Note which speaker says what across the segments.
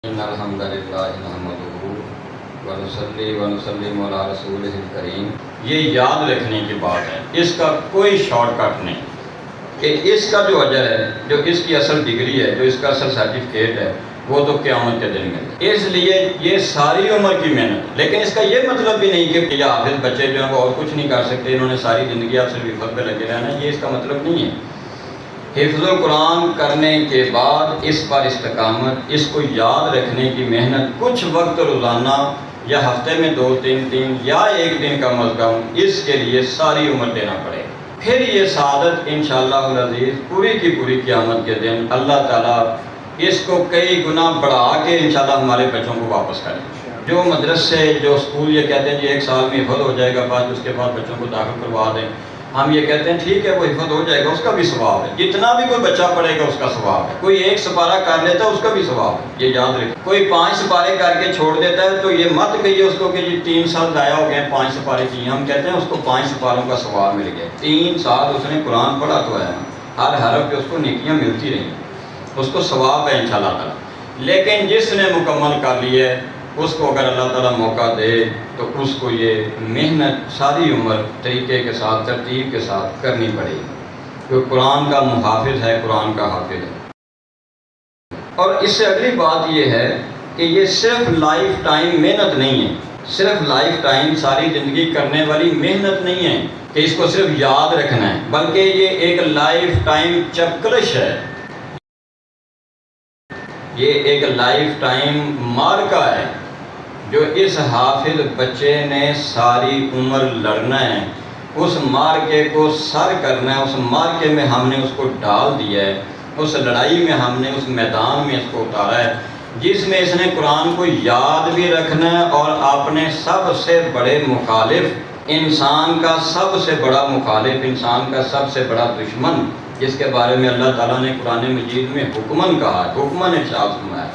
Speaker 1: ان الحمد للہ نحمدہ ونصلی ونسلم علی رسولہ الکریم۔ یہ یاد رکھنے کی بات ہے، اس کا کوئی شارٹ کٹ نہیں کہ اس کا جو اجر ہے، جو اس کی اصل ڈگری ہے، جو اس کا اصل سرٹیفکیٹ ہے، وہ تو قیامت کے دن میں۔ اس لیے یہ ساری عمر کی محنت، لیکن اس کا یہ مطلب بھی نہیں کہ یہ حافظ بچے جو ہیں وہ اور کچھ نہیں کر سکتے، انہوں نے ساری زندگی آپ سے حفظ پہ لگے رہنا، یہ اس کا مطلب نہیں ہے۔ حفظ القرآن کرنے کے بعد اس پر استقامت، اس کو یاد رکھنے کی محنت، کچھ وقت روزانہ یا ہفتے میں 2-3 دن یا ایک دن کم از کم اس کے لیے ساری عمر دینا پڑے، پھر یہ سعادت انشاءاللہ العزیز پوری کی پوری قیامت کے دن اللہ تعالیٰ اس کو کئی گنا بڑھا کے انشاءاللہ ہمارے بچوں کو واپس کریں۔ جو مدرسے، جو اسکول یہ کہتے ہیں جی 1 سال میں حفظ ہو جائے گا، بعد اس کے بعد بچوں کو داخل کروا دیں، ہم یہ کہتے ہیں ٹھیک ہے وہ حفظ ہو جائے گا، اس کا بھی ثواب ہے، جتنا بھی کوئی بچہ پڑھے گا اس کا ثواب ہے، کوئی 1 سپارہ کر لیتا ہے اس کا بھی ثواب ہے، یہ یاد رکھیں۔ کوئی 5 سپارے کر کے چھوڑ دیتا ہے تو یہ مت کہیے اس کو کہ جی 3 سال ضائع ہو گئے 5 سپارے کیے، ہم کہتے ہیں اس کو 5 سپاروں کا ثواب مل گیا، 3 سال اس نے قرآن پڑھا تو ہے، ہر حرف پہ اس کو نیکیاں ملتی رہیں، اس کو ثواب ہے انشاءاللہ تعالیٰ۔ لیکن جس نے مکمل کر لی ہے اس کو اگر اللہ تعالیٰ موقع دے تو اس کو یہ محنت ساری عمر طریقے کے ساتھ، ترتیب کے ساتھ کرنی پڑے گی، کیونکہ قرآن کا محافظ ہے، قرآن کا حافظ ہے۔ اور اس سے اگلی بات یہ ہے کہ یہ صرف لائف ٹائم محنت نہیں ہے، صرف لائف ٹائم ساری زندگی کرنے والی محنت نہیں ہے کہ اس کو صرف یاد رکھنا ہے، بلکہ یہ ایک لائف ٹائم چکلش ہے، یہ ایک لائف ٹائم مارکا ہے جو اس حافظ بچے نے ساری عمر لڑنا ہے، اس مارکے کو سر کرنا ہے، اس مارکے میں ہم نے اس کو ڈال دیا ہے، اس لڑائی میں ہم نے اس میدان میں اس کو اتارا ہے، جس میں اس نے قرآن کو یاد بھی رکھنا ہے اور اپنے سب سے بڑے مخالف، انسان کا سب سے بڑا مخالف، انسان کا سب سے بڑا دشمن، جس کے بارے میں اللہ تعالیٰ نے قرآن مجید میں حکمن کہا ہے، حکمن ارشاد فرمایا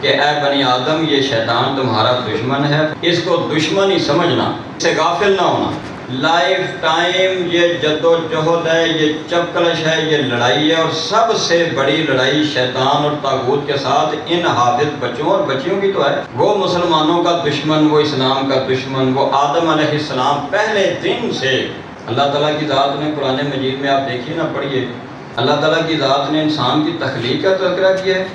Speaker 1: کہ اے بنی آدم یہ شیطان تمہارا دشمن ہے، اس کو دشمن ہی سمجھنا، اس سے غافل نہ ہونا۔ لائف ٹائم یہ جد و جہد ہے، یہ چپکلش ہے، یہ لڑائی ہے، اور سب سے بڑی لڑائی شیطان اور طاغوت کے ساتھ ان حافظ بچوں اور بچیوں کی تو ہے۔ وہ مسلمانوں کا دشمن، وہ اسلام کا دشمن، وہ آدم علیہ السلام پہلے دن سے اللہ تعالیٰ کی ذات نے قرآن مجید میں آپ دیکھیے نہ پڑھیے، اللہ تعالیٰ کی ذات نے انسان کی تخلیق کا تذکرہ کیا ہے،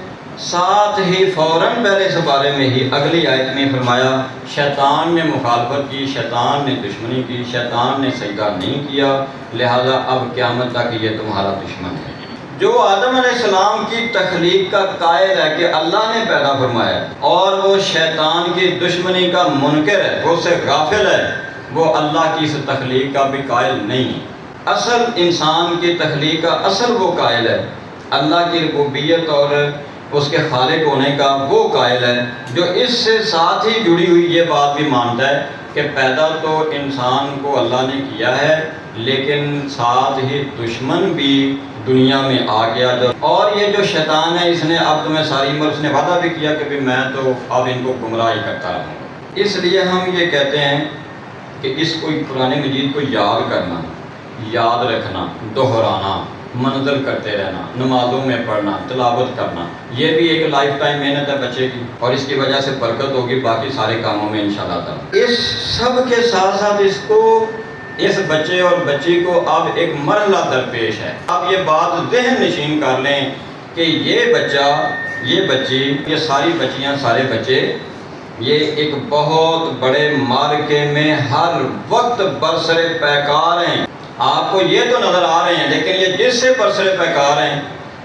Speaker 1: ساتھ ہی فوراً پہلے سے بارے میں ہی اگلی آیت میں فرمایا شیطان نے مخالفت کی، شیطان نے دشمنی کی، شیطان نے سجدہ نہیں کیا، لہذا اب قیامت تک یہ تمہارا دشمن ہے۔ جو آدم علیہ السلام کی تخلیق کا قائل ہے کہ اللہ نے پیدا فرمایا اور وہ شیطان کی دشمنی کا منکر ہے، وہ اس سے غافل ہے، وہ اللہ کی اس تخلیق کا بھی قائل نہیں ہے۔ اصل انسان کی تخلیق کا اصل وہ قائل ہے، اللہ کی ربوبیت اور اس کے خالق ہونے کا وہ قائل ہے، جو اس سے ساتھ ہی جڑی ہوئی یہ بات بھی مانتا ہے کہ پیدا تو انسان کو اللہ نے کیا ہے، لیکن ساتھ ہی دشمن بھی دنیا میں آ گیا، اور یہ جو شیطان ہے اس نے اب تمہیں ساری عمر، اس نے وعدہ بھی کیا کہ میں تو اب ان کو گمراہ کرتا رہوں گا۔ اس لیے ہم یہ کہتے ہیں کہ اس کو قرآن مجید کو یاد کرنا، یاد رکھنا، دہرانا، منزل کرتے رہنا، نمازوں میں پڑھنا، تلاوت کرنا، یہ بھی ایک لائف ٹائم محنت ہے بچے کی، اور اس کی وجہ سے برکت ہوگی باقی سارے کاموں میں انشاءاللہ تعالی۔ اس سب کے ساتھ ساتھ اس بچے اور بچی کو اب ایک مرحلہ درپیش ہے۔ اب یہ بات ذہن نشین کر لیں کہ یہ بچہ، یہ بچی، یہ ساری بچیاں، سارے بچے یہ ایک بہت بڑے مارکے میں ہر وقت برسر پیکار ہیں۔ آپ کو یہ تو نظر آ رہے ہیں، لیکن یہ جس سے برسر پیکار ہیں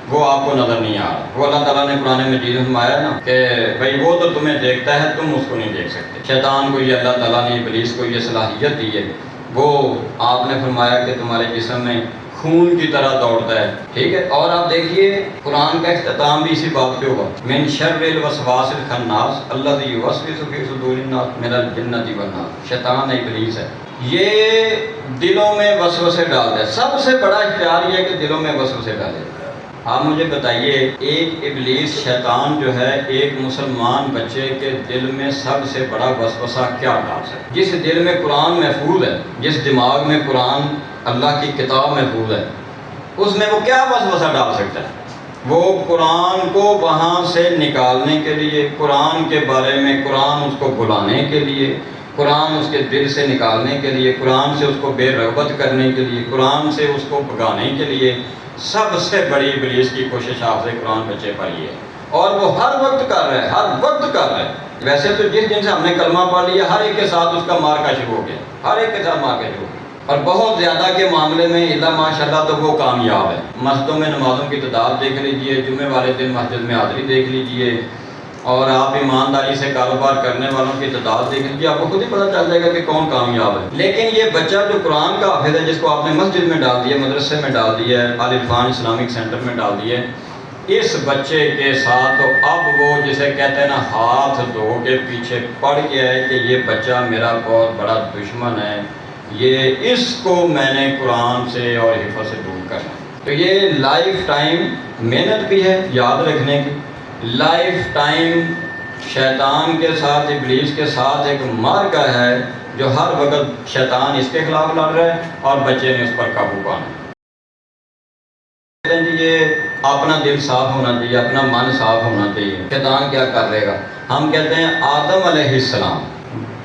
Speaker 1: وہ آپ کو نظر نہیں آ رہا۔ وہ اللہ تعالیٰ نے قرآن مجید میں فرمایا نا کہ بھائی وہ تو تمہیں دیکھتا ہے، تم اس کو نہیں دیکھ سکتے۔ شیطان کو یہ اللہ تعالیٰ نے، ابلیس کو یہ صلاحیت دی ہے، وہ آپ نے فرمایا کہ تمہارے جسم میں خون کی طرح دوڑتا ہے، ٹھیک ہے۔ اور آپ دیکھیے قرآن کا اختتام بھی اسی بات پہ ہوگا، من شر الوسواس الخناس الذی یوسوس فی صدور الناس من الجنۃ والناس۔ شیطان ابلیس ہے، یہ دلوں میں وسوسے ڈالتا ہے، سب سے بڑا اختیار یہ ہے کہ دلوں میں وسوسے ڈالے۔ آپ مجھے بتائیے ایک ابلیس شیطان جو ہے ایک مسلمان بچے کے دل میں سب سے بڑا وسوسہ کیا ڈال سکتا ہے؟ جس دل میں قرآن محفوظ ہے، جس دماغ میں قرآن اللہ کی کتاب محفوظ ہے، اس میں وہ کیا وسوسہ ڈال سکتا ہے؟ وہ قرآن کو وہاں سے نکالنے کے لیے، قرآن کے بارے میں، قرآن اس کو بلانے کے لیے، قرآن اس کے دل سے نکالنے کے لیے، قرآن سے اس کو بے رغبت کرنے کے لیے، قرآن سے اس کو بھگانے کے لیے سب سے بڑی ابلیس کی کوشش حافظ قرآن بچے پر یہ ہے، اور وہ ہر وقت کر رہا ہے، ہر وقت کر رہا ہے۔ ویسے تو جس دن سے ہم نے کلمہ پڑھ لیا ہر ایک کے ساتھ اس کا مارکا شروع ہو گیا، ہر ایک کے ساتھ مارکا شروع ہو گیا، اور بہت زیادہ کے معاملے میں اللہ ماشاءاللہ تو وہ کامیاب ہے۔ مسجدوں میں نمازوں کی تعداد دیکھ لیجئے، جمعے والے دن مسجد میں حاضری دیکھ لیجئے، اور آپ ایمانداری سے کاروبار کرنے والوں کی تعداد دیکھ لیجیے، آپ کو خود ہی پتہ چل جائے گا کہ کون کامیاب ہے۔ لیکن یہ بچہ جو قرآن کا حافظ ہے، جس کو آپ نے مسجد میں ڈال دیا، مدرسے میں ڈال دیا ہے، الفان اسلامک سینٹر میں ڈال دیا ہے، اس بچے کے ساتھ تو اب وہ جسے کہتے ہیں نا ہاتھ دھو کے پیچھے پڑ گیا ہے کہ یہ بچہ میرا بہت بڑا دشمن ہے، یہ اس کو میں نے قرآن سے اور حفظ سے دور کرنا ہے۔ تو یہ لائف ٹائم محنت بھی ہے یاد رکھنے کی، لائف ٹائم شیطان کے ساتھ، ابلیس کے ساتھ ایک معرکہ ہے جو ہر وقت شیطان اس کے خلاف لڑ رہا ہے اور بچے نے اس پر قابو پانا ہے۔ یہ اپنا دل صاف ہونا چاہیے، اپنا من صاف ہونا چاہیے۔ شیطان کیا کر رہے گا؟ ہم کہتے ہیں آدم علیہ السلام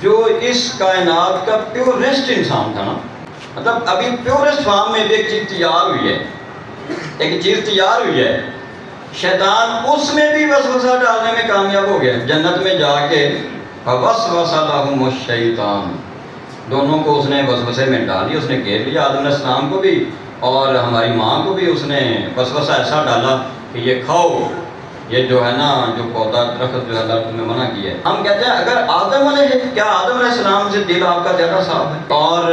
Speaker 1: جو اس کائنات کا پیورسٹ انسان تھا نا، مطلب ابھی پیورسٹ فارم میں ایک چیز تیار ہوئی ہے، ایک چیز تیار ہوئی ہے، شیطان اس میں بھی وسوسہ ڈالنے میں کامیاب ہو گیا۔ جنت میں جا کے فوسوس لہم الشیطان، دونوں کو اس نے وسوسے میں ڈال دیا، اس نے گھیر لیا، آدم علیہ السلام کو بھی اور ہماری ماں کو بھی اس نے وسوسہ ایسا ڈالا کہ یہ کھاؤ، یہ جو ہے نا جو پودا درخت جو اللہ نے منع کیا ہے۔ ہم کہتے ہیں اگر آدم علیہ السلام سے دل آپ کا زیادہ صاف ہے، اور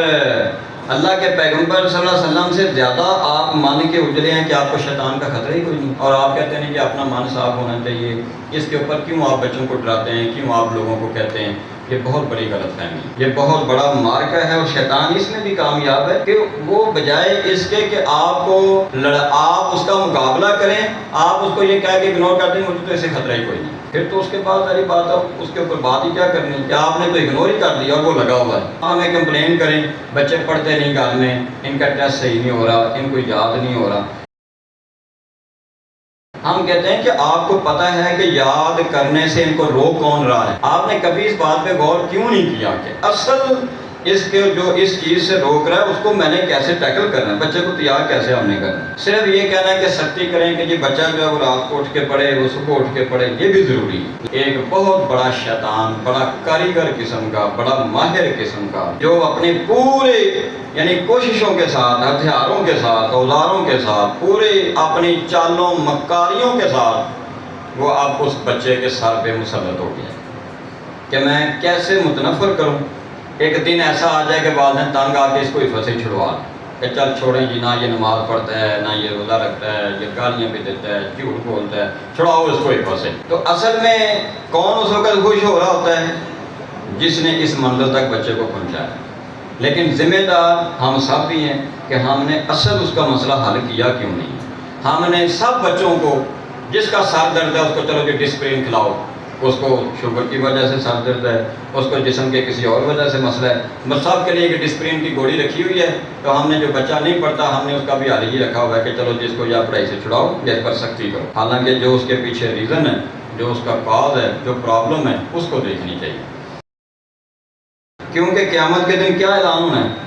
Speaker 1: اللہ کے پیغمبر صلی اللہ علیہ وسلم سے زیادہ آپ من کے اجلے ہیں کہ آپ کو شیطان کا خطرہ ہی کوئی نہیں، اور آپ کہتے ہیں کہ اپنا من صاف ہونا چاہیے، اس کے اوپر کیوں آپ بچوں کو ڈراتے ہیں، کیوں آپ لوگوں کو کہتے ہیں؟ یہ بہت بڑی غلط فہمی، یہ بہت بڑا مارکہ ہے، اور شیطان اس میں بھی کامیاب ہے کہ وہ بجائے اس کے کہ آپ اس کا مقابلہ کریں، آپ اس کو یہ کہہ کے اگنور کر دیں مجھے تو اسے خطرہ ہی کوئی نہیں، پھر تو اس کے بعد ساری بات آپ اس کے اوپر بات ہی کیا کرنی کہ آپ نے تو اگنور ہی کر دیا اور وہ لگا ہوا ہے۔ ہمیں کمپلین کریں بچے پڑھتے نہیں گھر میں، ان کا ٹیسٹ صحیح نہیں ہو رہا، ان کو یاد نہیں ہو رہا۔ ہم کہتے ہیں کہ آپ کو پتہ ہے کہ یاد کرنے سے ان کو روک کون رہا ہے، آپ نے کبھی اس بات پہ غور کیوں نہیں کیا کہ اصل اس کے جو اس چیز سے روک رہا ہے اس کو میں نے کیسے ٹیکل کرنا ہے، بچے کو تیار کیسے ہم نے کرنا۔ صرف یہ کہنا ہے کہ سختی کریں کہ جی بچہ جو ہے وہ رات کو اٹھ کے پڑھے، وہ صبح اٹھ کے پڑھے، یہ بھی ضروری ہے۔ ایک بہت بڑا شیطان، بڑا کاریگر قسم کا، بڑا ماہر قسم کا، جو اپنے پورے یعنی کوششوں کے ساتھ، ہتھیاروں کے ساتھ، اوزاروں کے ساتھ، پورے اپنی چالوں مکاریوں کے ساتھ وہ اب اس بچے کے سر پہ مسلط ہو گیا کہ میں کیسے متنفر کروں۔ ایک دن ایسا آ جائے کہ والدین تنگ آ کے اس کو حفظ سے چھڑوا کہ چل چھوڑیں جی، نہ یہ نماز پڑھتا ہے، نہ یہ روزہ رکھتا ہے، یہ گالیاں بھی دیتا ہے، جھوٹ بولتا ہے، چھڑاؤ اس کو حفظ سے۔ تو اصل میں کون اس وقت خوش ہو رہا ہوتا ہے؟ جس نے اس منزل تک بچے کو پہنچایا۔ لیکن ذمہ دار ہم سب بھی ہیں کہ ہم نے اصل اس کا مسئلہ حل کیا کیوں نہیں۔ ہم نے سب بچوں کو، جس کا سر درد ہے اس کو چلو جی ڈسپرین کھلاؤ، اس کو شوگر کی وجہ سے سر درد ہے، اس کو جسم کے کسی اور وجہ سے مسئلہ ہے، بس سب کے لیے ایک ڈسپرین کی گولی رکھی ہوئی ہے۔ تو ہم نے جو بچہ نہیں پڑھتا ہم نے اس کا بھی حل ہی رکھا ہوا ہے کہ چلو جس کو یا پڑھائی سے چھڑاؤ یا اس پر سختی کرو، حالانکہ جو اس کے پیچھے ریزن ہے، جو اس کا کاز ہے، جو پرابلم ہے، اس کو دیکھنی چاہیے۔ کیونکہ قیامت کے دن کیا اعلان ہونا ہے؟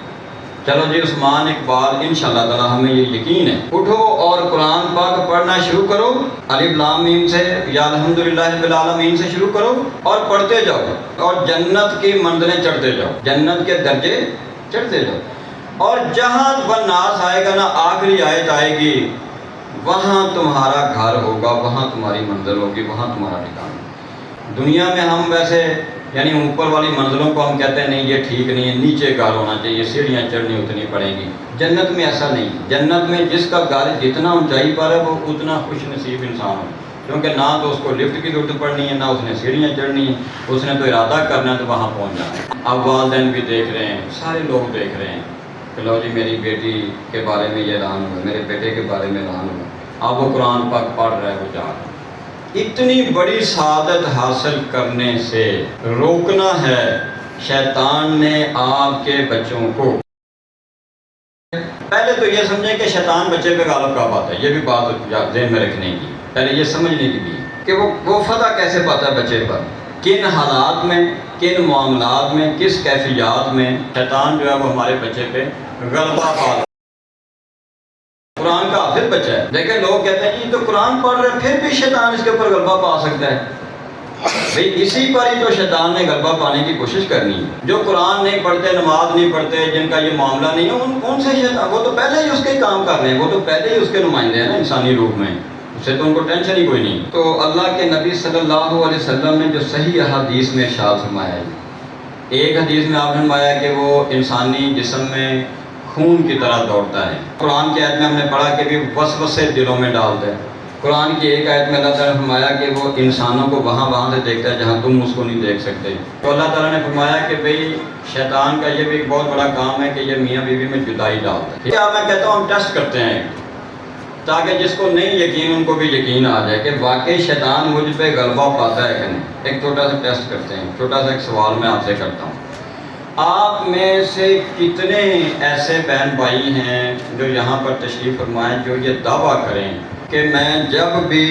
Speaker 1: چلو جی عثمان اقبال انشاءاللہ تعالی ہمیں یہ یقین ہے، اٹھو اور قرآن پاک پڑھنا شروع کرو، الف لام میم سے یا الحمدللہ رب العالمین سے شروع کرو اور پڑھتے جاؤ، اور جنت کی منزلیں چڑھتے جاؤ، جنت کے درجے چڑھتے جاؤ، اور جہاں والناس آئے گا نا، آخری آیت آئے گی، وہاں تمہارا گھر ہوگا، وہاں تمہاری منزل ہوگی، وہاں تمہارا ٹھکانہ۔ دنیا میں ہم ویسے یعنی اوپر والی منزلوں کو ہم کہتے ہیں نہیں یہ ٹھیک نہیں ہے، نیچے گھر ہونا چاہیے، سیڑھیاں چڑھنی اتنی پڑیں گی۔ جنت میں ایسا نہیں، جنت میں جس کا گھر جتنا اونچائی پر ہے وہ اتنا خوش نصیب انسان ہو، کیونکہ نہ تو اس کو لفٹ کی ضرورت پڑنی ہے، نہ اس نے سیڑھیاں چڑھنی ہے، اس نے تو ارادہ کرنا ہے تو وہاں پہنچ جانا ہے۔ اب والدین بھی دیکھ رہے ہیں، سارے لوگ دیکھ رہے ہیں کہ لو جی میری بیٹی کے بارے میں یہ اعلان ہوا، میرے بیٹے کے بارے میں اعلان ہوا، اب وہ قرآن پاک پڑھ رہا ہے، وہ جا رہا ہے۔ اتنی بڑی سعادت حاصل کرنے سے روکنا ہے شیطان نے آپ کے بچوں کو۔ پہلے تو یہ سمجھیں کہ شیطان بچے پہ غالب کب آتا ہے، یہ بھی بات ذہن میں رکھنے کی، پہلے یہ سمجھنے کی بھی کہ وہ فتح کیسے پاتا ہے بچے پر، کن حالات میں، کن معاملات میں، کس کیفیات میں شیطان جو ہے وہ ہمارے بچے پہ غلبہ پا۔ قرآن کا حافظ بچہ ہے، دیکھیں لوگ کہتے ہیں یہ تو قرآن پڑھ رہے پھر بھی شیطان اس کے اوپر غلبہ پا سکتا ہے۔ بھئی اسی پر ہی تو شیطان نے غلبہ پانے کی کوشش کرنی ہے۔ جو قرآن نہیں پڑھتے، نماز نہیں پڑھتے، جن کا یہ معاملہ نہیں ہے، ان سے شیطان، وہ تو پہلے ہی اس کے کام کر رہے ہیں، وہ تو پہلے ہی اس کے نمائندے ہیں نا انسانی روح میں، اس سے تو ان کو ٹینشن ہی کوئی نہیں۔ تو اللہ کے نبی صلی اللہ علیہ وسلم نے جو صحیح احادیث میں ارشاد فرمایا ہے، ایک حدیث میں آپ نے فرمایا کہ وہ انسانی جسم میں خون کی طرح دوڑتا ہے۔ قرآن کی آیت میں ہم نے پڑھا کہ بھی وسوسے دلوں میں ڈالتا ہے۔ قرآن کی ایک آیت میں اللہ تعالیٰ نے فرمایا کہ وہ انسانوں کو وہاں سے دیکھتا ہے جہاں تم اس کو نہیں دیکھ سکتے۔ تو اللہ تعالیٰ نے فرمایا کہ بھئی شیطان کا یہ بھی ایک بہت بڑا کام ہے کہ یہ میاں بیوی میں جدائی ڈالتا ہے۔ کیا میں کہتا ہوں ہم ٹیسٹ کرتے ہیں تاکہ جس کو نہیں یقین ان کو بھی یقین آ جائے کہ واقعی شیطان مجھ پہ غلبہ پاتا ہے کہ نہیں۔ ایک چھوٹا سا ٹیسٹ کرتے ہیں، چھوٹا سا ایک سوال میں آپ سے کرتا ہوں۔ آپ میں سے کتنے ایسے بہن بھائی ہیں جو یہاں پر تشریف فرمائیں جو یہ دعویٰ کریں کہ میں جب بھی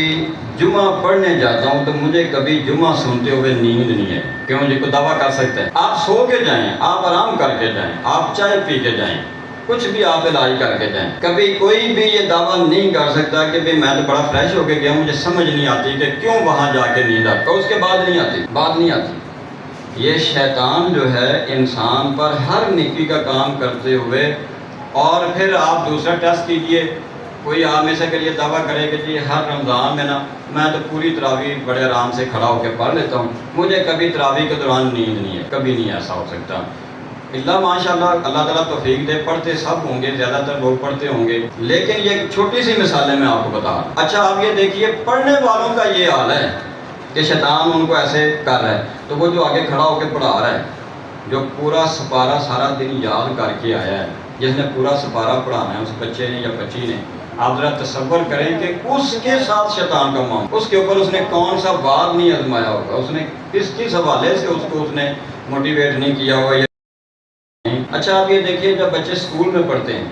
Speaker 1: جمعہ پڑھنے جاتا ہوں تو مجھے کبھی جمعہ سنتے ہوئے نیند نہیں ہے؟ کیوں جی کو دعویٰ کر سکتے ہیں؟ آپ سو کے جائیں، آپ آرام کر کے جائیں، آپ چائے پی کے جائیں، کچھ بھی آپ علاج کر کے جائیں، کبھی کوئی بھی یہ دعویٰ نہیں کر سکتا کہ بھئی میں تو بڑا فریش ہو کے گیا، مجھے سمجھ نہیں آتی کہ کیوں وہاں جا کے نیند آتی، اور اس کے بعد نہیں آتی، بات نہیں آتی۔ یہ شیطان جو ہے انسان پر ہر نیکی کا کام کرتے ہوئے، اور پھر آپ دوسرا ٹیسٹ کیجئے، کوئی آپ میں سے اگر یہ دعویٰ کرے کہ جی ہر رمضان میں نا میں تو پوری تراویح بڑے آرام سے کھڑا ہو کے پڑھ لیتا ہوں، مجھے کبھی تراویح کے دوران نیند نہیں ہے، کبھی نہیں ایسا ہو سکتا۔ اللہ ماشاءاللہ، اللہ تعالیٰ توفیق دے، پڑھتے سب ہوں گے، زیادہ تر لوگ پڑھتے ہوں گے، لیکن یہ چھوٹی سی مثالیں میں آپ کو بتا رہا ہوں۔ اچھا آپ یہ دیکھیے پڑھنے والوں کا یہ حال ہے کہ شیطان ان کو ایسے کر رہا ہے، تو وہ جو آگے کھڑا ہو کے پڑھا رہا ہے، جو پورا سپارہ سارا دن یاد کر کے آیا ہے، جس نے پورا سپارہ پڑھانا ہے اس بچے نے یا بچی نے، آپ ذرا تصور کریں کہ اس کے ساتھ شیطان کا معاملہ، اس کے اوپر اس نے کون سا وار نہیں آزمایا ہوگا، اس نے کس حوالے سے اس کو اس نے موٹیویٹ نہیں کیا ہوگا۔ اچھا آپ یہ دیکھیے جب بچے سکول میں پڑھتے ہیں،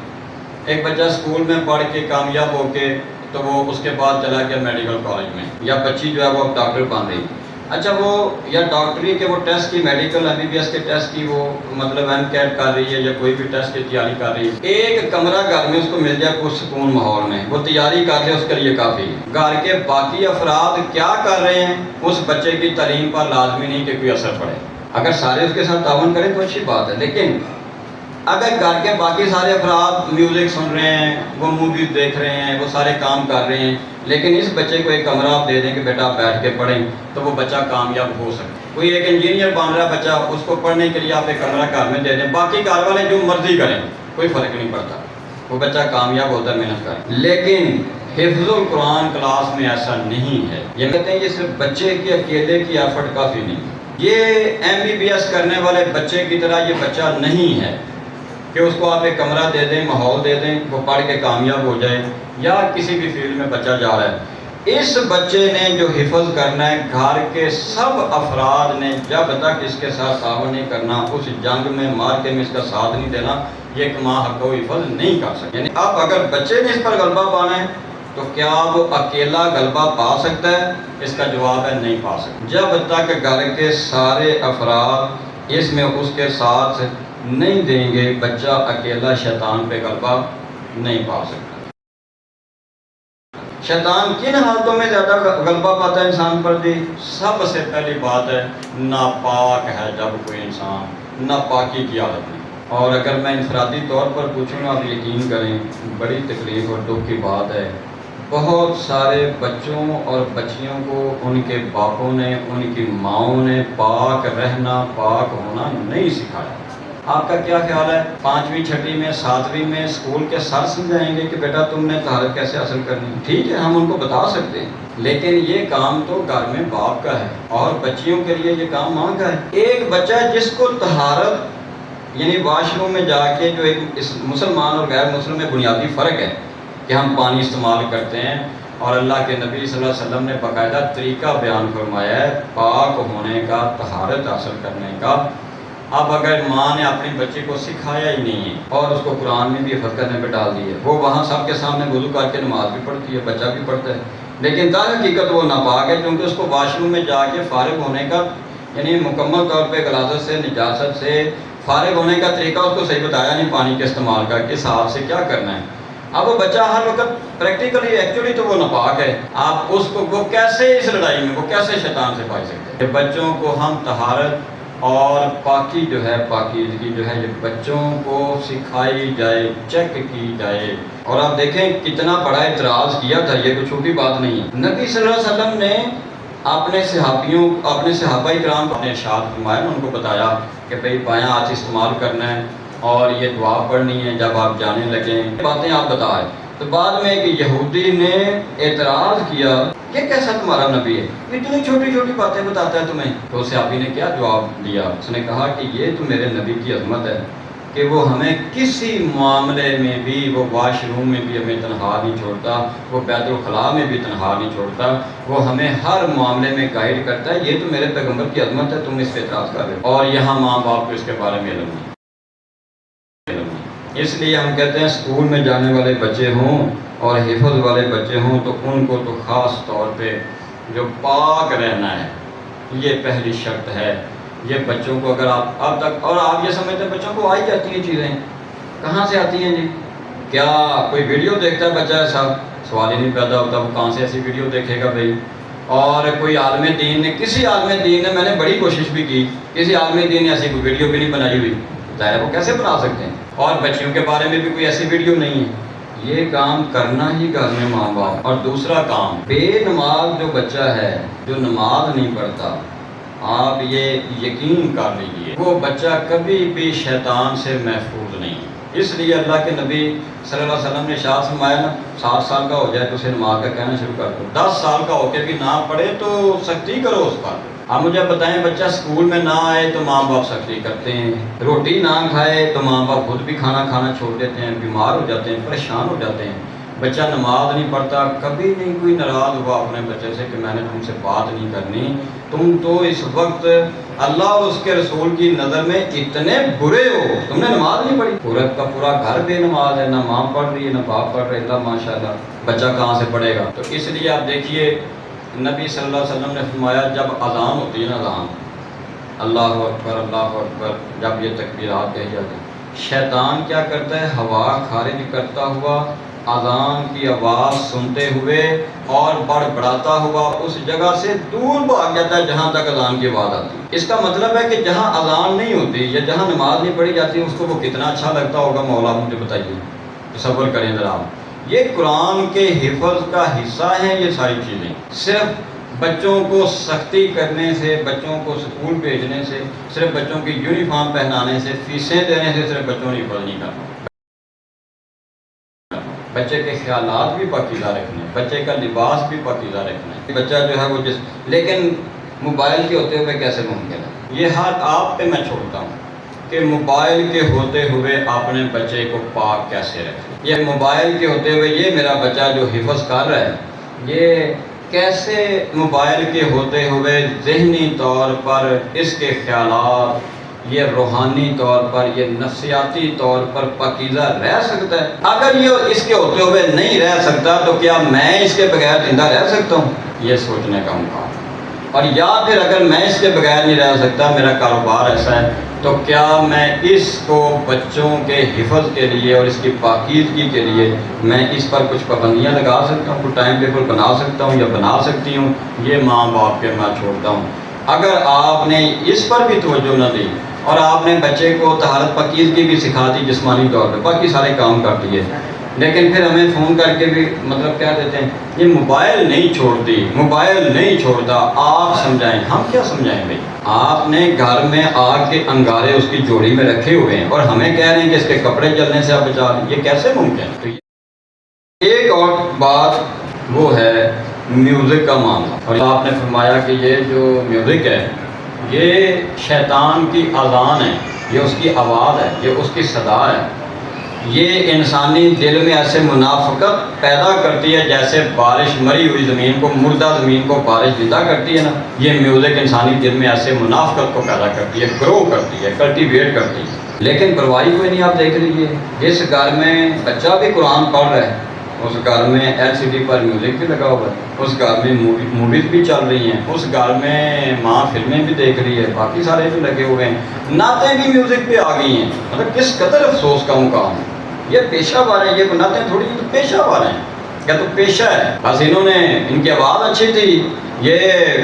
Speaker 1: ایک بچہ سکول میں پڑھ کے کامیاب ہو کے تو وہ اس کے بعد چلا گیا میڈیکل کالج میں، یا بچی جو ہے وہ اب ڈاکٹر بن رہی، اچھا وہ یا ڈاکٹری کے وہ ٹیسٹ کی، میڈیکل MBBS کے ٹیسٹ کی وہ مطلب MCAT کر رہی ہے یا کوئی بھی ٹیسٹ کی تیاری کر رہی ہے، ایک کمرہ گھر میں اس کو مل جائے کچھ سکون ماحول میں، وہ تیاری کر لے اس کے لیے کافی ہے۔ گھر کے باقی افراد کیا کر رہے ہیں اس بچے کی تعلیم پر لازمی نہیں کہ کوئی اثر پڑے، اگر سارے اس کے ساتھ تعاون کریں تو اچھی بات ہے، لیکن اگر گھر کے باقی سارے افراد میوزک سن رہے ہیں، وہ موویز دیکھ رہے ہیں، وہ سارے کام کر رہے ہیں، لیکن اس بچے کو ایک کمرہ آپ دے دیں کہ بیٹا آپ بیٹھ کے پڑھیں تو وہ بچہ کامیاب ہو سکے۔ کوئی ایک انجینئر بن رہا بچہ، اس کو پڑھنے کے لیے آپ ایک کمرہ گھر میں دے دیں، باقی گھر والے جو مرضی کریں کوئی فرق نہیں پڑتا، وہ بچہ کامیاب ہوتا ہے محنت کر۔ لیکن حفظ القرآن کلاس میں ایسا نہیں ہے، یہ کہتے ہیں یہ صرف بچے کی اکیلے کی ایفرٹ کافی نہیں، یہ MBBS کرنے والے بچے کی طرح یہ بچہ نہیں ہے کہ اس کو آپ ایک کمرہ دے دیں، ماحول دے دیں، وہ پڑھ کے کامیاب ہو جائے، یا کسی بھی فیلڈ میں بچہ جا رہا ہے۔ اس بچے نے جو حفظ کرنا ہے، گھر کے سب افراد نے جب تک اس کے ساتھ تعاون نہیں کرنا، اس جنگ میں مارکے میں اس کا ساتھ نہیں دینا، یہ کما حق و حفظ نہیں کر سکتے۔ یعنی اب اگر بچے نے اس پر غلبہ پانا ہے تو کیا وہ اکیلا غلبہ پا سکتا ہے؟ اس کا جواب ہے نہیں پا سکتا۔ جب تک گھر کے سارے افراد اس میں اس کے ساتھ نہیں دیں گے، بچہ اکیلا شیطان پہ غلبہ نہیں پا سکتا۔ شیطان کن حالتوں میں زیادہ غلبہ پاتا ہے انسان پر؟ دی سب سے پہلی بات ہے ناپاک ہے جب کوئی انسان ناپاکی کی حالت میں، اور اگر میں انفرادی طور پر پوچھوں آپ یقین کریں بڑی تکلیف اور دکھ کی بات ہے، بہت سارے بچوں اور بچیوں کو ان کے باپوں نے، ان کی ماؤں نے پاک رہنا، پاک ہونا نہیں سکھایا۔ آپ کا کیا خیال ہے 5ویں 6ویں میں 7ویں میں اسکول کے سر سمجھائیں گے کہ بیٹا تم نے طہارت کیسے حاصل کرنی ہے؟ ٹھیک ہے ہم ان کو بتا سکتے ہیں، لیکن یہ کام تو گھر میں باپ کا ہے اور بچیوں کے لیے یہ کام ماں کا ہے۔ ایک بچہ جس کو طہارت یعنی واش روم میں جا کے، جو ایک مسلمان اور غیر مسلم میں بنیادی فرق ہے کہ ہم پانی استعمال کرتے ہیں، اور اللہ کے نبی صلی اللہ علیہ وسلم نے باقاعدہ طریقہ بیان فرمایا ہے پاک ہونے کا، طہارت حاصل کرنے کا۔ اب اگر ماں نے اپنے بچے کو سکھایا ہی نہیں ہے اور اس کو قرآن میں بھی حفظ کرنے پہ ڈال دی ہے، وہ وہاں سب کے سامنے وضو کر کے نماز بھی پڑھتی ہے، بچہ بھی پڑھتا ہے، لیکن در حقیقت وہ ناپاک ہے، کیونکہ اس کو واش روم میں جا کے فارغ ہونے کا، یعنی مکمل طور پہ غلاظت سے، نجاست سے فارغ ہونے کا طریقہ اس کو صحیح بتایا نہیں، پانی کے استعمال کا کس حال سے کیا کرنا ہے۔ اب وہ بچہ ہر وقت پریکٹیکلی ایکچولی تو وہ ناپاک ہے، آپ اس کو وہ کیسے اس لڑائی میں وہ کیسے شیطان سے پائی سکتے ہیں؟ کہ بچوں کو ہم طہارت اور پاکی جو ہے، پاکیزگی جو ہے، یہ بچوں کو سکھائی جائے، چیک کی جائے۔ اور آپ دیکھیں کتنا بڑا اعتراض کیا تھا، یہ کوئی چھوٹی بات نہیں ہے۔ نبی صلی اللہ علیہ وسلم نے اپنے صحابہ کرام کو ارشاد فرمایا، ان کو بتایا کہ بھئی بایاں ہاتھ استعمال کرنا ہے اور یہ دعا پڑھنی ہے جب آپ جانے لگیں، باتیں آپ بتائیں۔ تو بعد میں ایک یہودی نے اعتراض کیا، یہ کیسا تمہارا نبی ہے، اتنی چھوٹی چھوٹی باتیں بتاتا ہے تمہیں؟ تو صحابی نے کیا جواب دیا؟ اس نے کہا کہ یہ تو میرے نبی کی عظمت ہے کہ وہ ہمیں کسی معاملے میں بھی، وہ واش روم میں بھی ہمیں تنہا نہیں چھوڑتا، وہ بیت الخلاء میں بھی تنہا نہیں چھوڑتا، وہ ہمیں ہر معاملے میں گائیڈ کرتا ہے۔ یہ تو میرے پیغمبر کی عظمت ہے، تم اس پہ اعتراض کر رہے ہو۔ اور یہاں ماں باپ کو اس کے بارے میں علم نہیں۔ اس لیے ہم کہتے ہیں اسکول میں جانے والے بچے ہوں اور حفظ والے بچے ہوں تو ان کو تو خاص طور پہ جو پاک رہنا ہے، یہ پہلی شرط ہے۔ یہ بچوں کو اگر آپ اب تک، اور آپ یہ سمجھتے ہیں بچوں کو آئی جاتی ہیں چیزیں، کہاں سے آتی ہیں جی؟ کیا کوئی ویڈیو دیکھتا ہے بچہ ایسا؟ سوال ہی نہیں پیدا ہوتا، وہ کہاں سے ایسی ویڈیو دیکھے گا بھائی؟ اور کوئی عالم دین نے، کسی عالم دین نے، میں نے بڑی کوشش بھی کی، کسی عالم دین نے ایسی کوئی ویڈیو بھی نہیں بنائی ہوئی، ظاہر ہے وہ کیسے بنا سکتے ہیں؟ اور بچیوں کے بارے میں بھی کوئی ایسی ویڈیو نہیں ہے۔ یہ کام کرنا ہی گھر میں ماں باپ۔ اور دوسرا کام، بے نماز جو بچہ ہے، جو نماز نہیں پڑھتا، آپ یہ یقین کر لیجیے وہ بچہ کبھی بھی شیطان سے محفوظ نہیں۔ اس لیے اللہ کے نبی صلی اللہ علیہ وسلم نے ارشاد فرمایا نا، 7 سال کا ہو جائے تو اسے نماز کا کہنا شروع کر دو، 10 سال کا ہو کے بھی نہ پڑھے تو سختی کرو اس پر۔ آپ مجھے بتائیں، بچہ اسکول میں نہ آئے تو ماں باپ سختی کرتے ہیں، روٹی نہ کھائے تو ماں باپ خود بھی کھانا چھوڑ دیتے ہیں، بیمار ہو جاتے ہیں، پریشان ہو جاتے ہیں۔ بچہ نماز نہیں پڑھتا، کبھی نہیں کوئی ناراض ہوا اپنے بچے سے کہ میں نے تم سے بات نہیں کرنی، تم تو اس وقت اللہ اور اس کے رسول کی نظر میں اتنے برے ہو، تم نے نماز نہیں پڑھی۔ پورا کا پورا گھر بے نماز ہے، نہ ماں پڑھ رہی ہے نہ باپ پڑھ رہے، اللہ ماشاءاللہ، بچہ کہاں سے پڑھے گا؟ تو اس لیے آپ دیکھیے نبی صلی اللہ علیہ وسلم نے فرمایا جب اذان ہوتی ہے نا، اذان، اللہ اکبر اللہ اکبر، جب یہ تکبیرات کہی جاتی ہیں، شیطان کیا کرتا ہے؟ ہوا خارج کرتا ہوا اذان کی آواز سنتے ہوئے اور بڑبڑاتا ہوا اس جگہ سے دور بھاگ جاتا ہے جہاں تک اذان کی آواز آتی ہے۔ اس کا مطلب ہے کہ جہاں اذان نہیں ہوتی یا جہاں نماز نہیں پڑھی جاتی اس کو وہ کتنا اچھا لگتا ہوگا، مولا مجھے بتائیے، تصور کریں ذرا آپ۔ یہ قرآن کے حفظ کا حصہ ہیں یہ ساری چیزیں۔ صرف بچوں کو سختی کرنے سے، بچوں کو اسکول بھیجنے سے، صرف بچوں کی یونیفارم پہنانے سے، فیسیں دینے سے صرف بچوں نے حفظ نہیں کرنا۔ بچے کے خیالات بھی پاکیزہ رکھنے، بچے کا لباس بھی پاکیزہ رکھنا۔ بچہ جو ہے وہ لیکن موبائل کے ہوتے ہوئے کیسے ممکن ہے؟ یہ ہاتھ آپ پہ میں چھوڑتا ہوں کہ موبائل کے ہوتے ہوئے اپنے بچے کو پاک کیسے رکھیں۔ یہ موبائل کے ہوتے ہوئے یہ میرا بچہ جو حفظ کر رہا ہے، یہ کیسے موبائل کے ہوتے ہوئے ذہنی طور پر اس کے خیالات، یہ روحانی طور پر، یہ نفسیاتی طور پر پاکیزہ رہ سکتا ہے؟ اگر یہ اس کے ہوتے ہوئے نہیں رہ سکتا تو کیا میں اس کے بغیر زندہ رہ سکتا ہوں؟ یہ سوچنے کا مقام۔ اور یا پھر اگر میں اس کے بغیر نہیں رہ سکتا، میرا کاروبار ایسا ہے، تو کیا میں اس کو بچوں کے حفظ کے لیے اور اس کی پاکیزگی کے لیے میں اس پر کچھ پابندیاں لگا سکتا ہوں، کوئی ٹائم ٹیبل بنا سکتا ہوں یا بنا سکتی ہوں؟ یہ ماں باپ کے میں چھوڑتا ہوں۔ اگر آپ نے اس پر بھی توجہ نہ دی اور آپ نے بچے کو طہارت پاکیزگی بھی سکھا دی جسمانی طور پہ، باقی سارے کام کر دیے، لیکن پھر ہمیں فون کر کے بھی مطلب کیا دیتے ہیں، یہ موبائل نہیں چھوڑتی، موبائل نہیں چھوڑتا، آپ سمجھائیں۔ ہم کیا سمجھائیں بھائی؟ آپ نے گھر میں آگ کے انگارے اس کی جوڑی میں رکھے ہوئے ہیں اور ہمیں کہہ رہے ہیں کہ اس کے کپڑے جلنے سے آپ بچا لیں، یہ کیسے ممکن ہے؟ تو ایک اور بات وہ ہے میوزک کا معاملہ، اور آپ نے فرمایا کہ یہ جو میوزک ہے یہ شیطان کی اذان ہے، یہ اس کی آواز ہے، یہ اس کی صدا ہے۔ یہ انسانی دل میں ایسے منافقت پیدا کرتی ہے جیسے بارش مری ہوئی زمین کو، مردہ زمین کو بارش زندہ کرتی ہے نا، یہ میوزک انسانی دل میں ایسے منافقت کو پیدا کرتی ہے، گرو کرتی ہے، کلٹیویٹ کرتی ہے۔ لیکن پرواہی کوئی نہیں، آپ دیکھ لیجئے جس گھر میں بچہ بھی قرآن پڑھ رہا ہے اس گھر میں ایل سی ڈی پر میوزک بھی لگا ہوا ہے، اس گھر میں موویز بھی چل رہی ہیں، اس گھر میں ماں فلمیں بھی دیکھ رہی ہے، باقی سارے بھی لگے ہوئے ہیں، نعتیں بھی میوزک پہ آ گئی ہیں۔ مطلب کس قدر افسوس کا مقام ہے۔ یہ پیشہ وار ہیں، یہ نعتیں تھوڑی تو پیشہ وار ہیں، کیا تو پیشہ ہے۔ بس انہوں نے، ان کی آواز اچھی تھی، یہ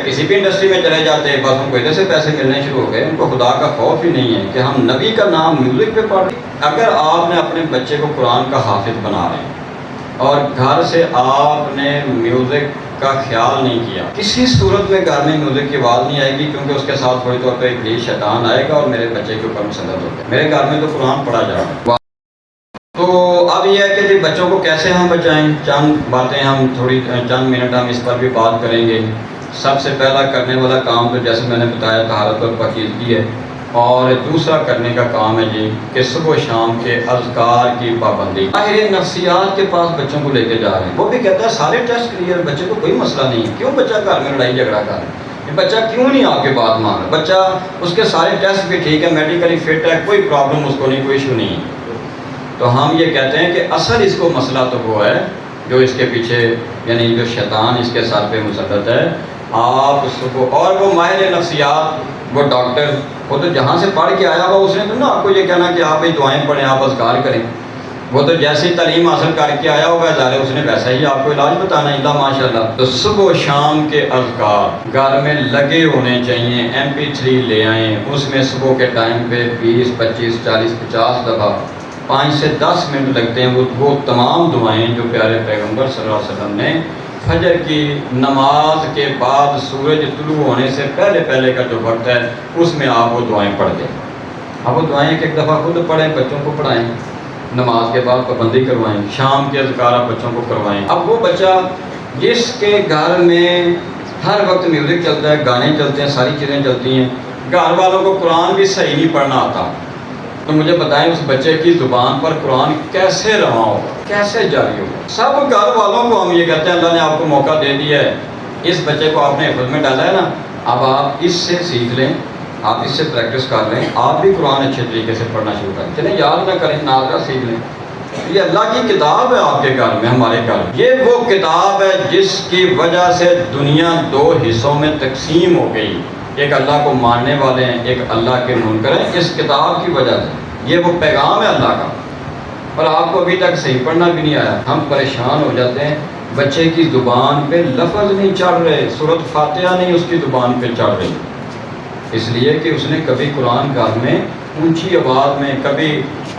Speaker 1: کسی بھی انڈسٹری میں چلے جاتے، بس ان کو ادھر سے پیسے ملنے شروع ہو گئے، ان کو خدا کا خوف ہی نہیں ہے کہ ہم نبی کا نام میوزک پہ پڑھ رہے ہیں۔ اگر آپ نے اپنے بچے کو قرآن کا حافظ بنا رہے ہیں اور گھر سے آپ نے میوزک کا خیال نہیں کیا، کسی صورت میں گھر میں میوزک کی آواز نہیں آئے گی، کیونکہ اس کے ساتھ تھوڑی طور پہ ابلیس شیطان آئے گا اور میرے بچے کے اوپر مسلط ہو گیا۔ میرے گھر میں تو قرآن پڑھا جا رہا ہے۔ تو اب یہ ہے کہ جی بچوں کو کیسے ہم بچائیں، چند باتیں ہم چند منٹ ہم اس پر بھی بات کریں گے۔ سب سے پہلا کرنے والا کام تو جیسے میں نے بتایا طہارت اور پاکیزگی ہے، اور دوسرا کرنے کا کام ہے جی کہ صبح و شام کے اذکار کی پابندی۔ ماہر نفسیات کے پاس بچوں کو لے کے جا رہے ہیں، وہ بھی کہتا ہے سارے ٹیسٹ کلیئر، بچے کو کوئی مسئلہ نہیں، کیوں بچہ گھر میں لڑائی جھگڑا کر رہا ہے، بچہ کیوں نہیں آپ کے بات مان رہا، بچہ اس کے سارے ٹیسٹ بھی ٹھیک ہے، میڈیکلی فٹ ہے، کوئی پرابلم اس کو نہیں، کوئی ایشو نہیں ہے۔ تو ہم یہ کہتے ہیں کہ اصل اس کو مسئلہ تو وہ ہے جو اس کے پیچھے، یعنی جو شیطان اس کے سر پہ مسلط ہے۔ آپ صبح، اور وہ ماہر نفسیات، وہ ڈاکٹر، وہ تو جہاں سے پڑھ کے آیا ہوا، اس نے تو نا آپ کو یہ کہنا کہ آپ دعائیں پڑھیں، آپ اذکار کریں، وہ تو جیسی تعلیم حاصل کر کے آیا ہوگا ظاہر ہے اس نے ویسا ہی آپ کو علاج بتانا ہے، اللہ ماشاء اللہ۔ تو صبح و شام کے اذکار گھر میں لگے ہونے چاہیے، MP3 لے آئیں، اس میں صبح کے ٹائم پہ 20 25 40 50 دفعہ 5 سے 10 منٹ لگتے ہیں، وہ تمام دعائیں جو پیارے پیغمبر صلی اللہ علیہ وسلم نے فجر کی نماز کے بعد سورج طلوع ہونے سے پہلے پہلے کا جو وقت ہے اس میں آپ وہ دعائیں پڑھ دیں۔ اب وہ دعائیں ایک دفعہ خود پڑھیں، بچوں کو پڑھائیں، نماز کے بعد پابندی کروائیں، شام کے اذکار آپ بچوں کو کروائیں۔ اب وہ بچہ جس کے گھر میں ہر وقت میوزک چلتا ہے، گانے چلتے ہیں، ساری چیزیں چلتی ہیں، گھر والوں کو قرآن بھی صحیح نہیں پڑھنا آتا، تو مجھے بتائیں اس بچے کی زبان پر قرآن کیسے رواں ہوگا، کیسے جاری ہوگا؟ سب گھر والوں کو ہم یہ کہتے ہیں اللہ نے آپ کو موقع دے دیا ہے، اس بچے کو آپ نے حفظ میں ڈالا ہے نا، اب آپ اس سے سیکھ لیں، آپ اس سے پریکٹس کر لیں، آپ بھی قرآن اچھے طریقے سے پڑھنا شروع کریں، چلیں یاد نہ کریں، ناظرہ سیکھ لیں۔ یہ اللہ کی کتاب ہے آپ کے گھر میں، ہمارے گھر میں یہ وہ کتاب ہے جس کی وجہ سے دنیا 2 حصوں میں تقسیم ہو گئی، ایک اللہ کو ماننے والے ہیں، ایک اللہ کے منکر ہیں، اس کتاب کی وجہ سے۔ یہ وہ پیغام ہے اللہ کا، اور آپ کو ابھی تک صحیح پڑھنا بھی نہیں آیا، ہم پریشان ہو جاتے ہیں، بچے کی زبان پہ لفظ نہیں چڑھ رہے، سورۃ فاتحہ نہیں اس کی زبان پہ چڑھ رہی، اس لیے کہ اس نے کبھی قرآن گھر میں اونچی آواز میں، کبھی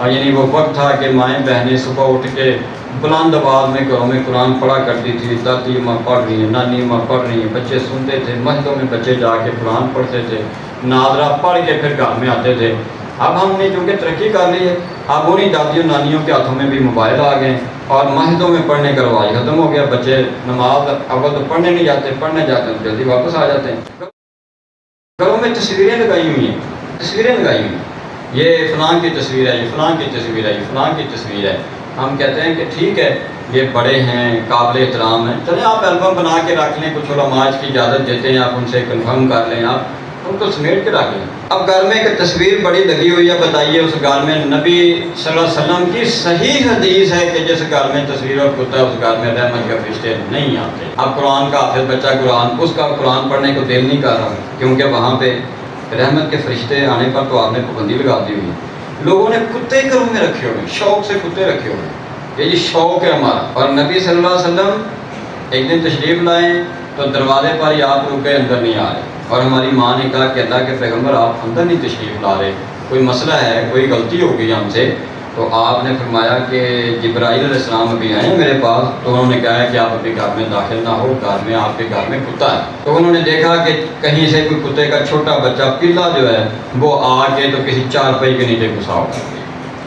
Speaker 1: یعنی وہ وقت تھا کہ مائیں بہنیں صبح اٹھ کے بلند آواز میں گھروں میں قرآن پڑھا کرتی تھی، دادی ماں پڑھ رہی ہیں، نانی ماں پڑھ رہی ہیں، بچے سنتے تھے، مسجدوں میں بچے جا کے قرآن پڑھتے تھے، ناظرہ پڑھ کے پھر گھر میں آتے تھے۔ اب ہم نے چونکہ ترقی کر لی ہے، اب انہیں دادیوں نانیوں کے ہاتھوں میں بھی موبائل آ گئے، اور مسجدوں میں پڑھنے کا رواج ختم ہو گیا، بچے نماز اول تو پڑھنے نہیں جاتے، پڑھنے جاتے ہیں جلدی واپس آ جاتے ہیں۔ گھروں میں تصویریں لگائی ہوئی ہیں، تصویریں لگائی ہوئی ہیں، یہ فلاں کی تصویر ہے، یہ فلاں کی تصویر ہے، یہ فلاں کی تصویر ہے۔ ہم کہتے ہیں کہ ٹھیک ہے یہ بڑے ہیں، قابل احترام ہیں، چلیں آپ البم بنا کے رکھ لیں، کچھ علماء اس کی اجازت دیتے ہیں، آپ ان سے کنفرم کر لیں، آپ ان کو سمیٹ کے رکھ لیں۔ اب گھر میں ایک تصویر بڑی لگی ہوئی ہے، بتائیے اس گھر میں نبی صلی اللہ علیہ وسلم کی صحیح حدیث ہے کہ جس گھر میں تصویر اور کتا ہے اس گھر میں رحمت کے فرشتے نہیں آتے۔ اب قرآن کا حافظ بچہ قرآن، اس کا قرآن پڑھنے کو دل نہیں کر رہا، کیونکہ وہاں پہ رحمت کے فرشتے آنے پر تو آپ نے پابندی لگا دی ہوئی ہے۔ لوگوں نے کتے گھروں میں رکھے ہوئے، شوق سے کتے رکھے ہوئے ہیں، یہ شوق ہے ہمارا۔ اور نبی صلی اللہ علیہ وسلم ایک دن تشریف لائیں تو دروازے پر ہی آپ رکے، اندر نہیں آ رہے، اور ہماری ماں نے کہا کہ اللہ کے پیغمبر آپ اندر نہیں تشریف لا رہے، کوئی مسئلہ ہے، کوئی غلطی ہو گئی ہم سے؟ تو آپ نے فرمایا کہ جبرائیل علیہ السلام ابھی آئے ہیں میرے پاس، تو انہوں نے کہا کہ آپ اپنے گھر میں داخل نہ ہو، گھر میں آپ کے گھر میں کتا ہے۔ تو انہوں نے دیکھا کہ کہیں سے کوئی کتے کا چھوٹا بچہ پلا جو ہے وہ آ کے تو کسی چارپائی کے نیچے گھسا ہوا ہے،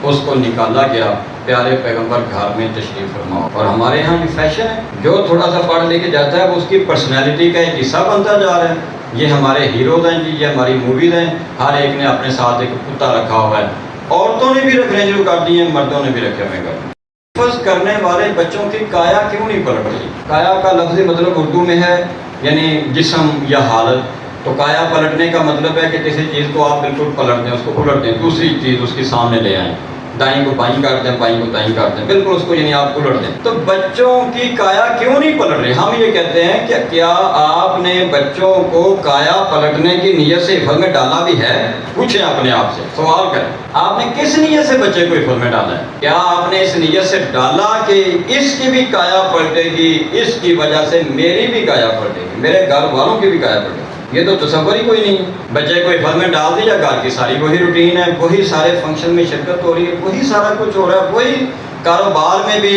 Speaker 1: اس کو نکالا گیا، پیارے پیغمبر گھر میں تشریف فرماؤ۔ اور ہمارے ہاں یہ فیشن ہے، جو تھوڑا سا پڑھ لے کے جاتا ہے وہ اس کی پرسنالٹی کا ایک حصہ بنتا جا رہا ہے۔ یہ ہمارے ہیروز ہیں جی، یہ ہماری موویز ہیں، ہر ایک نے اپنے ساتھ ایک کتا رکھا ہوا ہے، عورتوں نے بھی رکھنے شروع کر دی ہیں، مردوں نے بھی رکھے ہوئے کر دی۔ حفظ کرنے والے بچوں کی کایا کیوں نہیں پلٹ رہی؟ کایا کا لفظی مطلب اردو میں ہے یعنی جسم یا حالت، تو کایا پلٹنے کا مطلب ہے کہ کسی چیز کو آپ بالکل پلٹ دیں، اس کو الٹ دیں، دوسری چیز اس کے سامنے لے آئیں، دائیں کو بائیں کر دیں، بائیں کو دائیں کر دیں، بالکل اس کو یعنی آپ الٹ دیں۔ تو بچوں کی کایا کیوں نہیں پلٹ رہی؟ ہم یہ کہتے ہیں کہ کیا آپ نے بچوں کو کایا پلٹنے کی نیت سے حفظ میں ڈالا بھی ہے؟ پوچھیں اپنے آپ سے، سوال کریں، آپ نے کس نیت سے بچے کو حفظ میں ڈالا ہے؟ کیا آپ نے اس نیت سے ڈالا کہ اس کی بھی کایا پلٹے گی، اس کی وجہ سے میری بھی کایا پلٹے گی، میرے گھر والوں کی بھی کایا پلٹے گی؟ یہ تو تصور ہی کوئی نہیں ہے۔ بچے کو حفظ میں ڈال دیا، گھر کی ساری وہی روٹین ہے، وہی سارے فنکشن میں شرکت ہو رہی ہے، وہی سارا کچھ ہو رہا ہے، وہی کاروبار میں بھی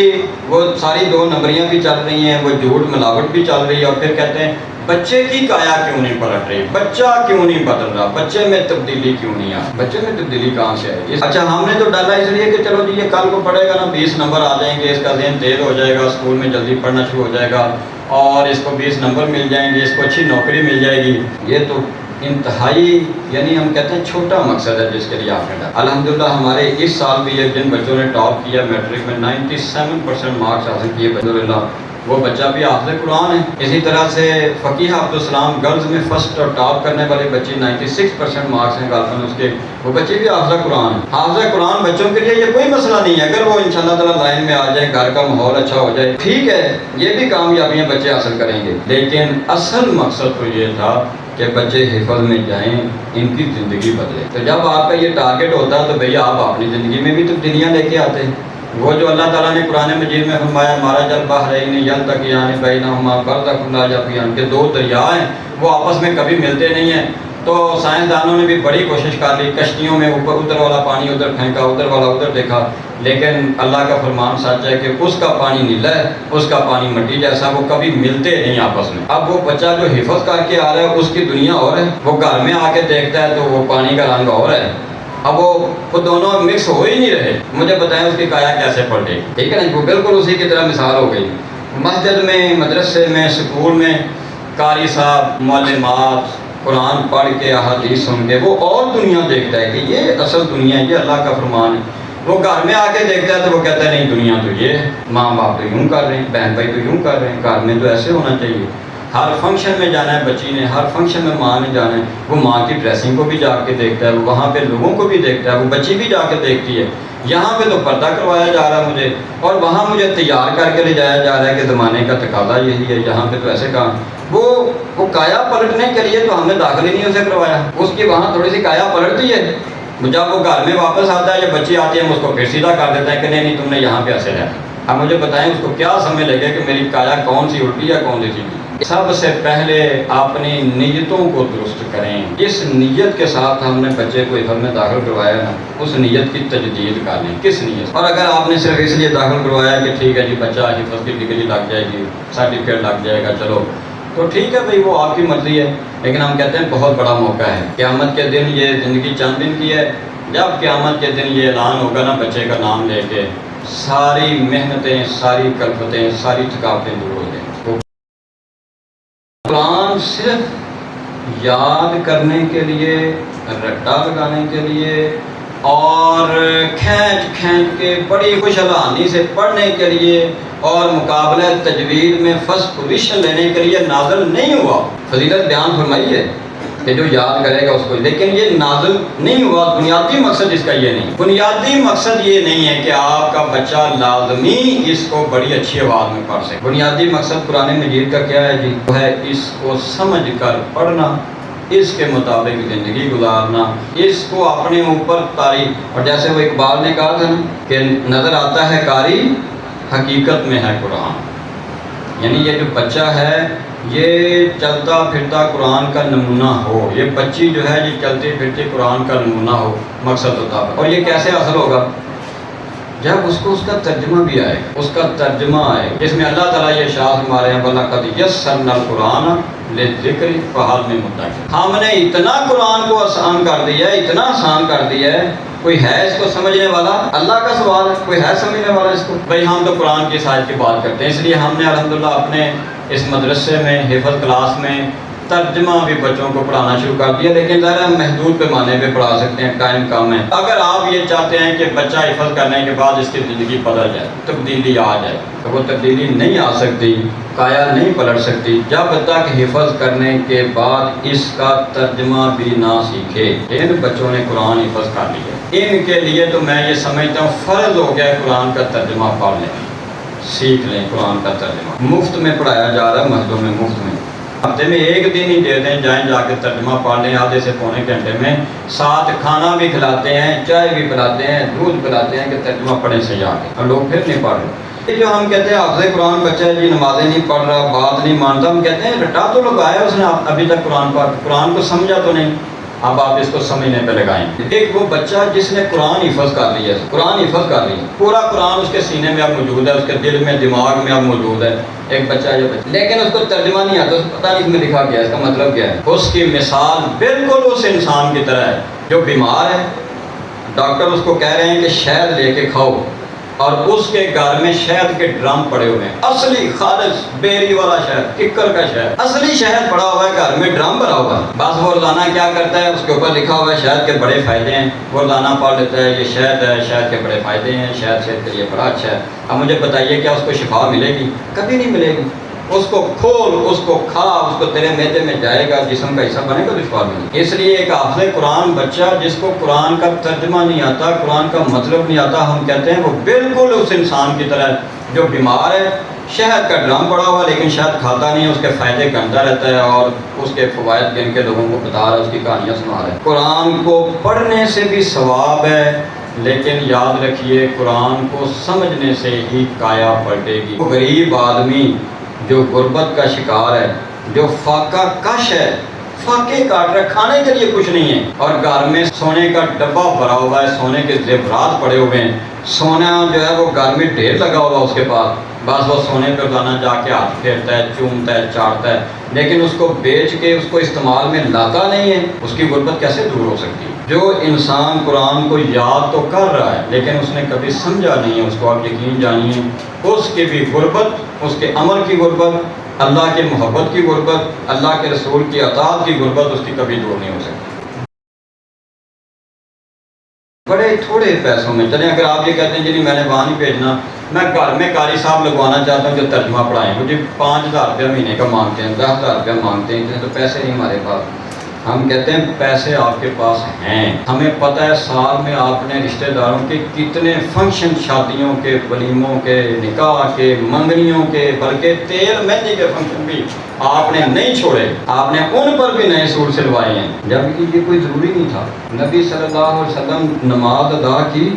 Speaker 1: وہ ساری 2 نمبریاں بھی چل رہی ہیں، وہ جھوٹ ملاوٹ بھی چل رہی ہے، اور پھر کہتے ہیں بچے کی کایا کیوں نہیں پلٹ رہی، بچہ کیوں نہیں بدل رہا، بچے میں تبدیلی کیوں نہیں آ؟ بچے میں تبدیلی کہاں سے آئے؟ اچھا ہم نے تو ڈالا اس لیے کہ چلو جی یہ کل کو پڑھے گا نا 20 نمبر آ جائیں گے، اس کا ذہن تیز ہو جائے گا، اسکول میں جلدی پڑھنا شروع ہو جائے گا اور اس کو 20 نمبر مل جائیں گے، اس کو اچھی نوکری مل جائے گی۔ یہ تو انتہائی یعنی ہم کہتے ہیں چھوٹا مقصد ہے جس کے لیے آپ نے ڈالا۔ الحمدللہ ہمارے اس سال بھی یہ جن بچوں نے ٹاپ کیا میٹرک میں 97% مارکس حاصل کیے الحمدللہ، وہ بچہ بھی حافظ قرآن ہے۔ اسی طرح سے فقیہ عبدالسلام گرلز میں فرسٹ اور ٹاپ کرنے والے بچے 96% مارکس ہیں غالباً اس کے، وہ بچے بھی حافظ قرآن ہیں۔ حافظ قرآن بچوں کے لیے یہ کوئی مسئلہ نہیں ہے، اگر وہ انشاءاللہ تعالیٰ لائن میں آ جائے، گھر کا ماحول اچھا ہو جائے، ٹھیک ہے، یہ بھی کامیابیاں بچے حاصل کریں گے۔ لیکن اصل مقصد تو یہ تھا کہ بچے حفظ میں جائیں، ان کی زندگی بدلے۔ تو جب آپ کا یہ ٹارگٹ ہوتا ہے تو بھئی آپ اپنی زندگی میں بھی تبدیلیاں لے کے آتے ہیں۔ وہ جو اللہ تعالیٰ نے قرآن مجید میں فرمایا مارا جل بحرین یلتقیان بینہما برزخ لا یبغیان، کہ 2 دریا ہیں وہ آپس میں کبھی ملتے نہیں ہیں، تو سائنسدانوں نے بھی بڑی کوشش کر لی، کشتیوں میں اوپر ادھر والا پانی ادھر پھینکا، ادھر والا ادھر دیکھا، لیکن اللہ کا فرمان سچ ہے کہ اس کا پانی نیلا ہے، اس کا پانی مٹی جیسا، وہ کبھی ملتے نہیں آپس میں۔ اب وہ بچہ جو حفظ کر کے آ رہا ہے اس کی دنیا اور ہے، وہ گھر میں آ کے دیکھتا ہے تو وہ پانی کا رنگ اور ہے، اب وہ دونوں مکس ہو ہی نہیں رہے۔ مجھے بتائیں اس کی کایا کیسے پلٹے گی؟ ٹھیک ہے نا، وہ بالکل اسی کی طرح مثال ہو گئی۔ مسجد میں، مدرسے میں، سکول میں قاری صاحب، معلمات قرآن پڑھ کے احادیث سن کے وہ اور دنیا دیکھتا ہے کہ یہ اصل دنیا ہے، یہ اللہ کا فرمان ہے۔ وہ گھر میں آ کے دیکھتا ہے تو وہ کہتا ہے نہیں دنیا تو یہ ہے، ماں باپ تو یوں کر رہے ہیں، بہن بھائی تو یوں کر رہے ہیں، گھر میں تو ایسے ہونا چاہیے۔ ہر فنکشن میں جانا ہے بچی نے، ہر فنکشن میں ماں نے جانا ہے، وہ ماں کی ڈریسنگ کو بھی جا کے دیکھتا ہے، وہاں پہ لوگوں کو بھی دیکھتا ہے، وہ بچی بھی جا کے دیکھتی ہے۔ یہاں پہ تو پردہ کروایا جا رہا ہے مجھے، اور وہاں مجھے تیار کر کے لے جایا جا رہا ہے کہ زمانے کا تقاضا یہی ہے، یہاں پہ تو ایسے کام۔ وہ کایا پلٹنے کے لیے تو ہم نے داخل ہی نہیں اسے کروایا، اس کی وہاں تھوڑی سی کایا پلٹتی ہے، جب وہ گھر میں واپس آتا ہے یا بچی آتی ہے ہم اس کو پھر سیدھا کر دیتے ہیں کہ نہیں تم نے یہاں پہ ایسے رہنا۔ اب مجھے بتائیں اس کو کیا سمجھ لگے کہ میری کایا کون سی الٹی ہے کون سی سیدھی؟ سب سے پہلے اپنی نیتوں کو درست کریں۔ جس نیت کے ساتھ ہم نے بچے کو حفظ میں داخل کروایا نا، اس نیت کی تجدید کر لیں، کس نیت؟ اور اگر آپ نے صرف اس لیے داخل کروایا کہ ٹھیک ہے جی بچہ حفظ کی ڈگری لگ جائے گی، سرٹیفکیٹ لگ جائے گا، چلو تو ٹھیک ہے بھائی، وہ آپ کی مرضی ہے، لیکن ہم کہتے ہیں بہت بڑا موقع ہے، قیامت کے دن، یہ زندگی چند دن کی ہے، جب قیامت کے دن یہ اعلان ہوگا نا بچے کا نام لے کے، ساری محنتیں، ساری کلفتیں، ساری تھکاوٹیں دور ہو جائیں۔ قرآن صرف یاد کرنے کے لیے، رٹا لگانے کے لیے اور کھینچ کے بڑی خوشحالی سے پڑھنے کے لیے اور مقابلہ تجوید میں فرسٹ پوزیشن لینے کے لیے نازل نہیں ہوا۔ فضیلت بیان فرمائی ہے کہ جو یاد کرے گا اس کو، لیکن یہ نازل نہیں ہوا۔ بنیادی مقصد اس کا یہ نہیں، بنیادی مقصد یہ نہیں ہے کہ آپ کا بچہ لازمی اس کو بڑی اچھی آواز میں پڑھ سکے۔ بنیادی مقصد قرآن مجید کا کیا ہے جی؟ وہ ہے اس کو سمجھ کر پڑھنا، اس کے مطابق زندگی گزارنا، اس کو اپنے اوپر طاری۔ اور جیسے وہ اقبال نے کہا تھا نا کہ نظر آتا ہے قاری، حقیقت میں ہے قرآن۔ یعنی یہ جو بچہ ہے یہ چلتا پھرتا قرآن کا نمونہ ہو، یہ بچی جو ہے یہ چلتی پھرتی قرآن کا نمونہ ہو، مقصد ہوتا ہے۔ اور یہ کیسے حاصل ہوگا؟ جب اس کو اس کا ترجمہ بھی آئے، اس کا ترجمہ آئے جس میں اللہ تعالیٰ یہ ارشاد ہمارے ہیں وَلَقَدْ يَسَّرْنَا الْقُرْآنَ لِلذِّكْرِ فَهَلْ مِن مُدَّكِرٍ۔ ہم نے اتنا قرآن کو آسان کر دیا ہے، اتنا آسان کر دیا ہے، کوئی ہے اس کو سمجھنے والا؟ اللہ کا سوال ہے، کوئی ہے سمجھنے والا اس کو؟ بھائی ہم تو قرآن کی سائد کی بات کرتے ہیں، اس لیے ہم نے الحمدللہ اپنے اس مدرسے میں حفظ کلاس میں ترجمہ بھی بچوں کو پڑھانا شروع کر دیا، لیکن ذرا محدود پیمانے پہ پڑھا سکتے ہیں، ٹائم کم ہے۔ اگر آپ یہ چاہتے ہیں کہ بچہ حفظ کرنے کے بعد اس کی زندگی بدل جائے، تبدیلی آ جائے، تو وہ تبدیلی نہیں آ سکتی، کایا نہیں پلٹ سکتی جب تک حفظ کرنے کے بعد اس کا ترجمہ بھی نہ سیکھے۔ ان بچوں نے قرآن حفظ کر لیا، ان کے لیے تو میں یہ سمجھتا ہوں فرض ہو گیا قرآن کا ترجمہ پڑھ لیں، سیکھ لیں قرآن کا ترجمہ۔ مفت میں پڑھایا جا رہا ہے مسجدوں میں، مفت میں، ہفتے میں ایک دن ہی دے دیں، جائیں جا کے ترجمہ پڑھ لیں آدھے سے پونے گھنٹے میں، ساتھ کھانا بھی کھلاتے ہیں، چائے بھی پلاتے ہیں، دودھ پلاتے ہیں کہ ترجمہ پڑھیں سے جا کے، اور لوگ پھر نہیں پڑھ رہے۔ یہ جو ہم کہتے ہیں حافظ قرآن بچہ ہے جی، نمازیں نہیں پڑھ رہا، بات نہیں مانتا، ہم کہتے ہیں رٹا تو لگایا اس نے ابھی تک قرآن کو سمجھا تو نہیں، اب آپ اس کو سمجھنے پہ لگائیں۔ ایک وہ بچہ جس نے قرآن حفظ کر لیا، قرآن حفظ کر لیا، پورا قرآن اس کے سینے میں اب موجود ہے، اس کے دل میں دماغ میں اب موجود ہے، ایک بچہ جو بچہ، لیکن اس کو ترجمہ نہیں آتا، اس کو پتہ نہیں اس میں لکھا گیا ہے، اس کا مطلب کیا ہے۔ اس کی مثال بالکل اس انسان کی طرح ہے جو بیمار ہے، ڈاکٹر اس کو کہہ رہے ہیں کہ شہد لے کے کھاؤ، اور اس کے گھر میں شہد کے ڈرم پڑے ہوئے ہیں، اصلی خالص بیری والا شہد، ککر کا شہد، اصلی شہد پڑا ہوا ہے گھر میں، ڈرم بھرا ہوا ہے۔ بس وہ روزانہ کیا کرتا ہے، اس کے اوپر لکھا ہوا ہے شہد کے بڑے فائدے ہیں، وہ روزانہ پڑھ لیتا ہے یہ شہد ہے، شہد کے بڑے فائدے ہیں، شہد صحت کے لیے بڑا اچھا ہے۔ اب مجھے بتائیے کیا اس کو شفا ملے گی؟ کبھی نہیں ملے گی۔ اس کو کھول، اس کو کھا، اس کو تیرے معدے میں جائے گا، جسم کا حصہ بنے گا تو شفا ملے گی۔ اس لیے ایک حافظ قرآن بچہ جس کو قرآن کا ترجمہ نہیں آتا، قرآن کا مطلب نہیں آتا، ہم کہتے ہیں وہ بالکل اس انسان کی طرح جو بیمار ہے، شہد کا ڈرم پڑا ہوا لیکن شہد کھاتا نہیں، اس کے فائدے گنتا رہتا ہے اور اس کے فوائد گن کے لوگوں کو بتا رہا ہے، اس کی کہانیاں سنا رہا ہے۔ قرآن کو پڑھنے سے بھی ثواب ہے، لیکن یاد رکھیے قرآن کو سمجھنے سے ہی کایا پلٹے گی۔ وہ غریب آدمی جو غربت کا شکار ہے، جو فاقہ کش ہے، فاقے کاٹ رہا ہے، کھانے کے لیے کچھ نہیں ہے، اور گھر میں سونے کا ڈبہ بھرا ہوا ہے، سونے کے زیورات پڑے ہوئے ہیں، سونا جو ہے وہ گھر میں ڈھیر لگا ہوا اس کے پاس، بس وہ سونے پہ روزانہ جا کے ہاتھ پھیرتا ہے، چومتا ہے، چاٹتا ہے، لیکن اس کو بیچ کے اس کو استعمال میں لاتا نہیں ہے، اس کی غربت کیسے دور ہو سکتی ہے؟ جو انسان قرآن کو یاد تو کر رہا ہے لیکن اس نے کبھی سمجھا نہیں ہے، اس کو آپ یقین جانیے اس کی بھی غربت، اس کے عمل کی غربت، اللہ کی محبت کی غربت، اللہ کے رسول کی اطاعت کی غربت اس کی کبھی دور نہیں ہو سکتی۔ بڑے تھوڑے پیسوں میں چلیں، اگر آپ یہ کہتے ہیں جی نہیں میں نے وہاں نہیں بھیجنا، میں گھر میں قاری صاحب لگوانا چاہتا ہوں جو ترجمہ پڑھائیں، مجھے 5,000 روپیہ مہینے کا مانگتے ہیں، 10,000 روپیہ مانگتے ہیں، اتنے تو پیسے نہیں ہمارے پاس۔ ہم کہتے ہیں پیسے آپ کے پاس ہیں، ہمیں پتہ ہے سال میں آپ نے رشتہ داروں کے کتنے فنکشن، شادیوں کے، ولیموں کے، نکاح کے، منگنیوں کے، بلکہ تیل مہندی کے فنکشن بھی آپ نے نہیں چھوڑے، آپ نے ان پر بھی نئے سوٹ سلوائے ہیں، جبکہ یہ کوئی ضروری نہیں تھا۔ نبی صلی اللہ علیہ وسلم نماز ادا کی،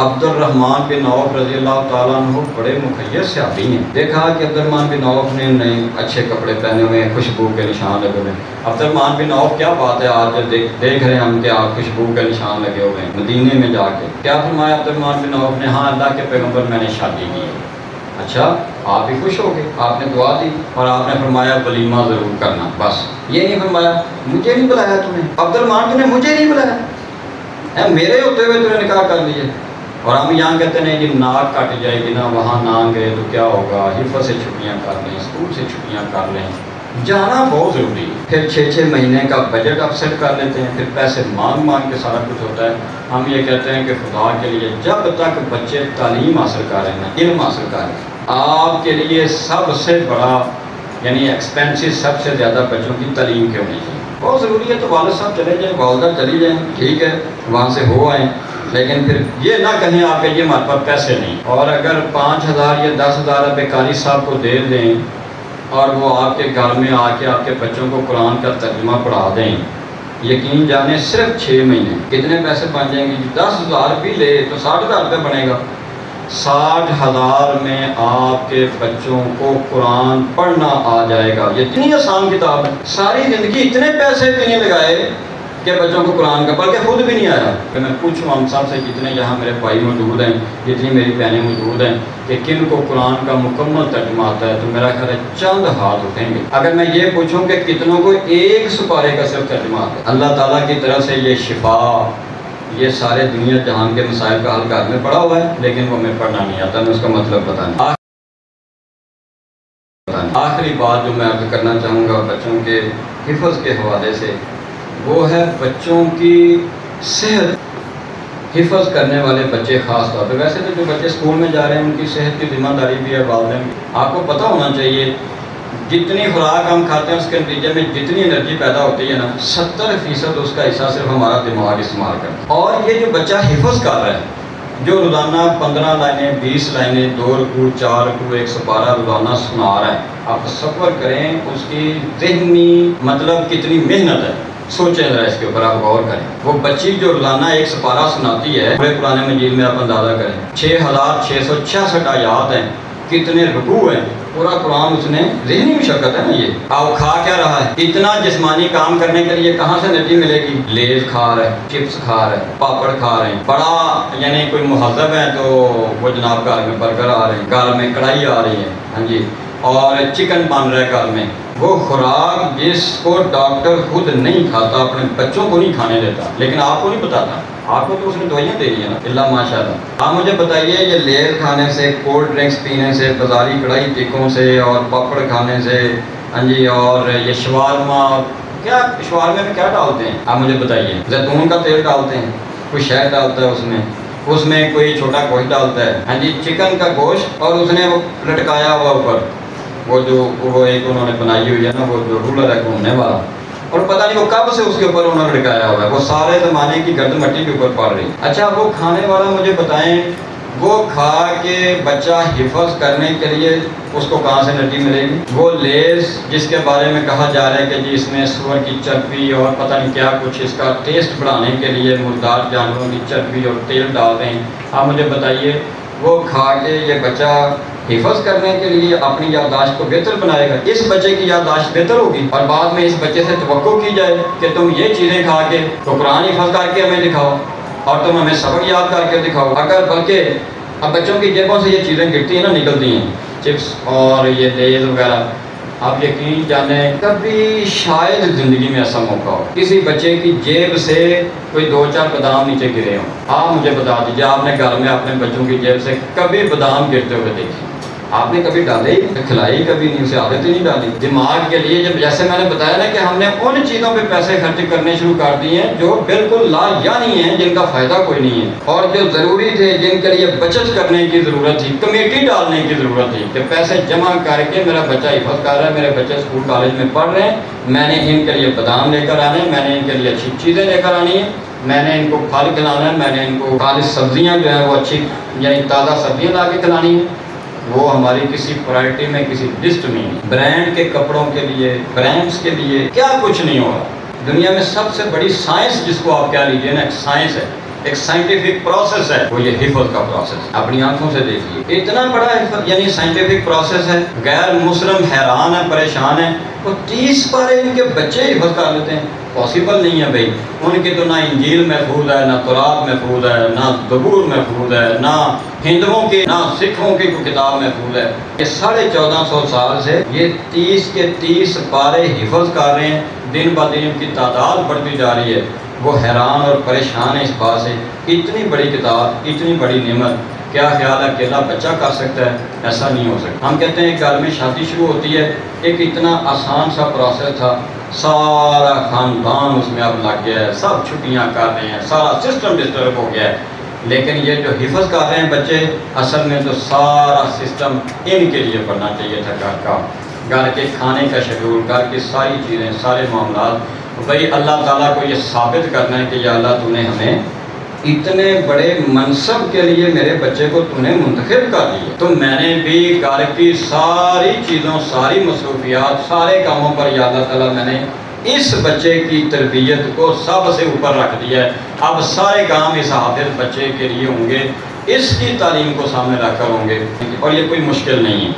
Speaker 1: عبد الرحمن بن عوف رضی اللہ تعالیٰ عنہ بڑے مخیّر صحابی ہیں، دیکھا کہ عبد الرحمن بن عوف نے نئے اچھے کپڑے پہنے ہوئے ہیں، خوشبو کے نشان لگے ہوئے ہیں۔ عبد الرحمن بن عوف کیا بات ہے، آج دیکھ رہے ہیں ہم کہ آپ خوشبو کے نشان لگے ہوئے ہیں مدینے میں جا کے، کیا فرمایا عبد الرحمن بن عوف نے؟ ہاں اللہ کے پیغمبر میں نے شادی کی ہے۔ اچھا، آپ بھی خوش ہو گئے، آپ نے دعا دی اور آپ نے فرمایا ولیمہ ضرور کرنا، بس یہ نہیں فرمایا مجھے نہیں بلایا تم نے، عبد الرحمن نے مجھے نہیں بلایا، میرے ہوتے ہوئے تم نے نکاح کر لیے۔ اور ہم یہاں کہتے ہیں جی ناک کٹ جائے گی نا، وہاں نہ گئے تو کیا ہوگا، حفظ سے چھٹیاں کر لیں، اسکول سے چھٹیاں کر لیں، جانا بہت ضروری ہے۔ پھر 6 مہینے کا بجٹ اپ سیٹ کر لیتے ہیں، پھر پیسے مانگ کے سارا کچھ ہوتا ہے۔ ہم یہ کہتے ہیں کہ خدا کے لیے جب تک بچے تعلیم حاصل کر رہے ہیں، علم حاصل کر رہے ہیں، آپ کے لیے سب سے بڑا یعنی ایکسپینسو سب سے زیادہ بچوں کی تعلیم کی ہونی چاہیے، بہت ضروری ہے۔ تو والد صاحب چلے جائیں، والدہ چلی جائیں، ٹھیک ہے، وہاں سے ہو آئیں، لیکن پھر یہ نہ کہیں آپ کہ یہ ہمارے پاس پیسے نہیں، اور اگر 5,000 یا 10,000 روپے قاری صاحب کو دے دیں اور وہ آپ کے گھر میں آ کے آپ کے بچوں کو قرآن کا ترجمہ پڑھا دیں، یقین جانیں صرف 6 مہینے کتنے پیسے بن جائیں گے؟ 10,000 بھی لے تو 60,000 روپے بنے گا۔ 60,000 میں آپ کے بچوں کو قرآن پڑھنا آ جائے گا۔ یہ اتنی آسان کتاب ہے، ساری زندگی اتنے پیسے بھی نہیں لگائے کہ بچوں کو قرآن کا، بلکہ خود بھی نہیں آیا کہ میں پوچھوں ہم سب سے جتنے یہاں میرے بھائی موجود ہیں، جتنی میری بہنیں موجود ہیں، کہ کن کو قرآن کا مکمل ترجمہ آتا ہے، تو میرا خیال ہے چند ہاتھ اٹھیں گے۔ اگر میں یہ پوچھوں کہ کتنوں کو ایک سپارے کا صرف ترجمہ آتا ہے، اللہ تعالیٰ کی طرف سے یہ شفا، یہ سارے دنیا جہان کے مسائل کا حل گھر میں پڑا ہوا ہے، لیکن وہ ہمیں پڑھنا نہیں آتا، میں اس کا مطلب بتانا آخری بات جو میں عرض کرنا چاہوں گا بچوں کے حفظ کے حوالے سے، وہ ہے بچوں کی صحت۔ حفظ کرنے والے بچے خاص طور پہ، ویسے تو جو بچے اسکول میں جا رہے ہیں ان کی صحت کی ذمہ داری بھی ہے والدین کی۔ آپ کو پتہ ہونا چاہیے جتنی خوراک ہم کھاتے ہیں اس کے نتیجے میں جتنی انرجی پیدا ہوتی ہے نا، 70% اس کا حصہ صرف ہمارا دماغ استعمال کرتا ہے۔ اور یہ جو بچہ حفظ کر رہا ہے، جو روزانہ 15 لائنیں 20 لائنیں 2 رکوع 4 رکوع 112 روزانہ سنا رہا ہے، آپ تصور کریں اس کی ذہنی مطلب کتنی محنت ہے۔ سوچیں ذرا اس کے اوپر، آپ غور کریں۔ وہ بچی جو روزانہ 1 سپارہ سناتی ہے، پورے قرآن مجید میں آپ اندازہ کریں 6666 آیات ہیں، کتنے رکوع ہیں، پورا قرآن اس نے ذہنی مشقت ہے نا یہ۔ آپ کھا کیا رہا ہے؟ اتنا جسمانی کام کرنے کے لیے کہاں سے انرجی ملے گی؟ لیز کھا رہے ہیں، چپس کھا رہے ہیں، پاپڑ کھا رہے ہیں، بڑا یعنی کوئی مہذب ہے تو وہ جناب گھر میں برگر آ رہے ہیں، گھر میں کڑھائی آ رہی ہے، ہاں جی، اور چکن بن رہا ہے گھر میں۔ وہ خوراک جس کو ڈاکٹر خود نہیں کھاتا، اپنے بچوں کو نہیں کھانے دیتا، لیکن آپ کو نہیں بتاتا، آپ کو تو اس نے دوائیاں دے دی ہیں نا، اللہ ماشاء اللہ۔ آپ مجھے بتائیے یہ لیز کھانے سے، کولڈ ڈرنکس پینے سے، بازاری کڑھائی ٹکوں سے اور پاپڑ کھانے سے، ہاں جی، اور یہ شوارما، کیا شوارمے میں کیا ڈالتے ہیں آپ مجھے بتائیے؟ زیتون کا تیل ڈالتے ہیں، کوئی شہد ڈالتا ہے اس میں کوئی چھوٹا گوشت ڈالتا ہے، ہاں جی، چکن کا گوشت، اور اس نے وہ لٹکایا ہوا اوپر، وہ ایک انہوں نے بنائی ہوئی ہے نا، وہ جو رولر ہے گھومنے والا، اور پتہ نہیں وہ کب سے اس کے اوپر انہوں نے لٹکایا ہوا ہے، وہ سارے زمانے کی گرد مٹی کے اوپر پڑ رہی۔ اچھا وہ کھانے والا مجھے بتائیں، وہ کھا کے بچہ حفظ کرنے کے لیے اس کو کہاں سے انرجی ملے گی؟ وہ لیز جس کے بارے میں کہا جا رہا ہے کہ جی اس میں سور کی چربی اور پتہ نہیں کیا کچھ اس کا ٹیسٹ بڑھانے کے لیے مردار جانوروں کی چربی اور تیل ڈال رہے ہیں، آپ مجھے بتائیے وہ کھا کے یہ بچہ حفظ کرنے کے لیے اپنی یادداشت کو بہتر بنائے گا؟ اس بچے کی یادداشت بہتر ہوگی، اور بعد میں اس بچے سے توقع کی جائے کہ تم یہ چیزیں کھا کے تو قرآن حفظ کر کے ہمیں دکھاؤ اور تم ہمیں سبق یاد کر کے دکھاؤ۔ اگر بلکہ اب بچوں کی جیبوں سے یہ چیزیں گرتی ہیں نا، نکلتی ہیں چپس اور یہ لیز وغیرہ، آپ یقین جانیں کبھی شاید زندگی میں ایسا موقع ہو کسی بچے کی جیب سے کوئی 2-4 بادام نیچے گرے ہوں، آپ مجھے بتا دیجیے آپ نے گھر میں اپنے بچوں کی جیب سے کبھی بادام گرتے ہوئے دیکھے؟ آپ نے کبھی ڈالے ہی کھلائی کبھی نہیں، اسے عادت ہی نہیں ڈالی۔ دماغ کے لیے جب جیسے میں نے بتایا نا کہ ہم نے ان چیزوں پہ پیسے خرچ کرنے شروع کر دیے ہیں جو بالکل لا یعنی ہیں، جن کا فائدہ کوئی نہیں ہے، اور جو ضروری تھے، جن کے لیے بچت کرنے کی ضرورت تھی، کمیٹی ڈالنے کی ضرورت تھی کہ پیسے جمع کر کے میرا بچہ حفظ کر رہا ہے، میرے بچے اسکول کالج میں پڑھ رہے ہیں، میں نے ان کے لیے بادام لے کر آنے ہیں، میں نے ان کے لیے اچھی چیزیں لے کر آنی ہیں، میں نے ان کو پھل کھلانا ہے، میں نے ان کو خالص سبزیاں جو ہیں وہ اچھی یعنی تازہ سبزیاں لا کے کھلانی ہیں، وہ ہماری کسی پرائرٹی میں کسی لسٹ میں نہیں۔ برانڈ کے کپڑوں کے لیے، برانڈس کے لیے کیا کچھ نہیں ہو رہا دنیا میں۔ سب سے بڑی سائنس جس کو آپ کہہ لیجیے نا، ایک سائنس ہے، ایک سائنٹیفک پروسیس ہے، وہ یہ حفظ کا پروسیس۔ اپنی آنکھوں سے دیکھیے اتنا بڑا حفظ یعنی سائنٹیفک پروسیس ہے، غیر مسلم حیران ہے، پریشان ہے، وہ 30 پارے ان کے بچے حفظ کر لیتے ہیں۔ پاسبل نہیں ہے بھائی، ان کی تو نہ انجیل محفوظ ہے، نہ تورات محفوظ ہے، نہ زبور محفوظ ہے، نہ ہندوؤں کی نہ سکھوں کی کوئی کتاب محفوظ ہے۔ یہ 1450 سال سے یہ 30 کے 30 پارے حفظ کر رہے ہیں، دن بہ دن ان کی تعداد بڑھتی جا رہی ہے۔ وہ حیران اور پریشان ہے اس بات سے، اتنی بڑی کتاب، اتنی بڑی نعمت، کیا خیال ہے اکیلا بچہ کر سکتا ہے؟ ایسا نہیں ہو سکتا۔ ہم کہتے ہیں گھر میں شادی شروع ہوتی ہے، ایک اتنا آسان سا پروسیس تھا، سارا خاندان اس میں اب لگ گیا ہے، سب چھٹیاں کر رہے ہیں، سارا سسٹم ڈسٹرب ہو گیا ہے، لیکن یہ جو حفظ کر رہے ہیں بچے، اصل میں تو سارا سسٹم ان کے لیے بننا چاہیے تھا، گھر کا، گھر کے کھانے کا شیڈول، گھر کی ساری چیزیں، سارے معاملات۔ بھائی اللہ تعالیٰ کو یہ ثابت کرنا ہے کہ یا اللہ تو نے ہمیں اتنے بڑے منصب کے لیے میرے بچے کو تو نے منتخب کر دیا، تو میں نے بھی گھر کی ساری چیزوں، ساری مصروفیات، سارے کاموں پر یا اللہ تعالیٰ میں نے اس بچے کی تربیت کو سب سے اوپر رکھ دیا ہے۔ اب سارے کام اس حافظ بچے کے لیے ہوں گے، اس کی تعلیم کو سامنے رکھ کر ہوں گے، اور یہ کوئی مشکل نہیں ہے،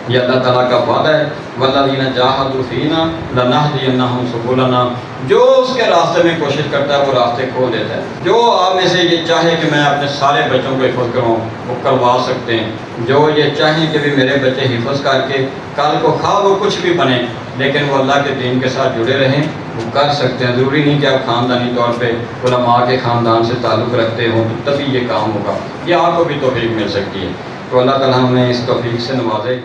Speaker 1: یہ اللہ تعالیٰ کا وعدہ ہے، وَالَّذِينَ جَاهَدُوا فِينَا لَنَهْدِيَنَّهُمْ سُبُلَنَا۔ جو اس کے راستے میں کوشش کرتا ہے وہ راستے کھول دیتا ہے۔ جو آپ میں سے یہ چاہے کہ میں اپنے سارے بچوں کو حفظ کروں، وہ کروا سکتے ہیں۔ جو یہ چاہیں کہ بھی میرے بچے حفظ کر کے کل کو خواہ وہ کچھ بھی بنے، لیکن وہ اللہ کے دین کے ساتھ جڑے رہیں، وہ کر سکتے ہیں۔ ضروری نہیں کہ آپ خاندانی طور پہ علماء کے خاندان سے تعلق رکھتے ہوں تو تبھی یہ کام ہوگا، یہ آپ کو بھی توفیق مل سکتی ہے۔ تو اللہ تعالیٰ ہمیں اس توفیق سے نوازے۔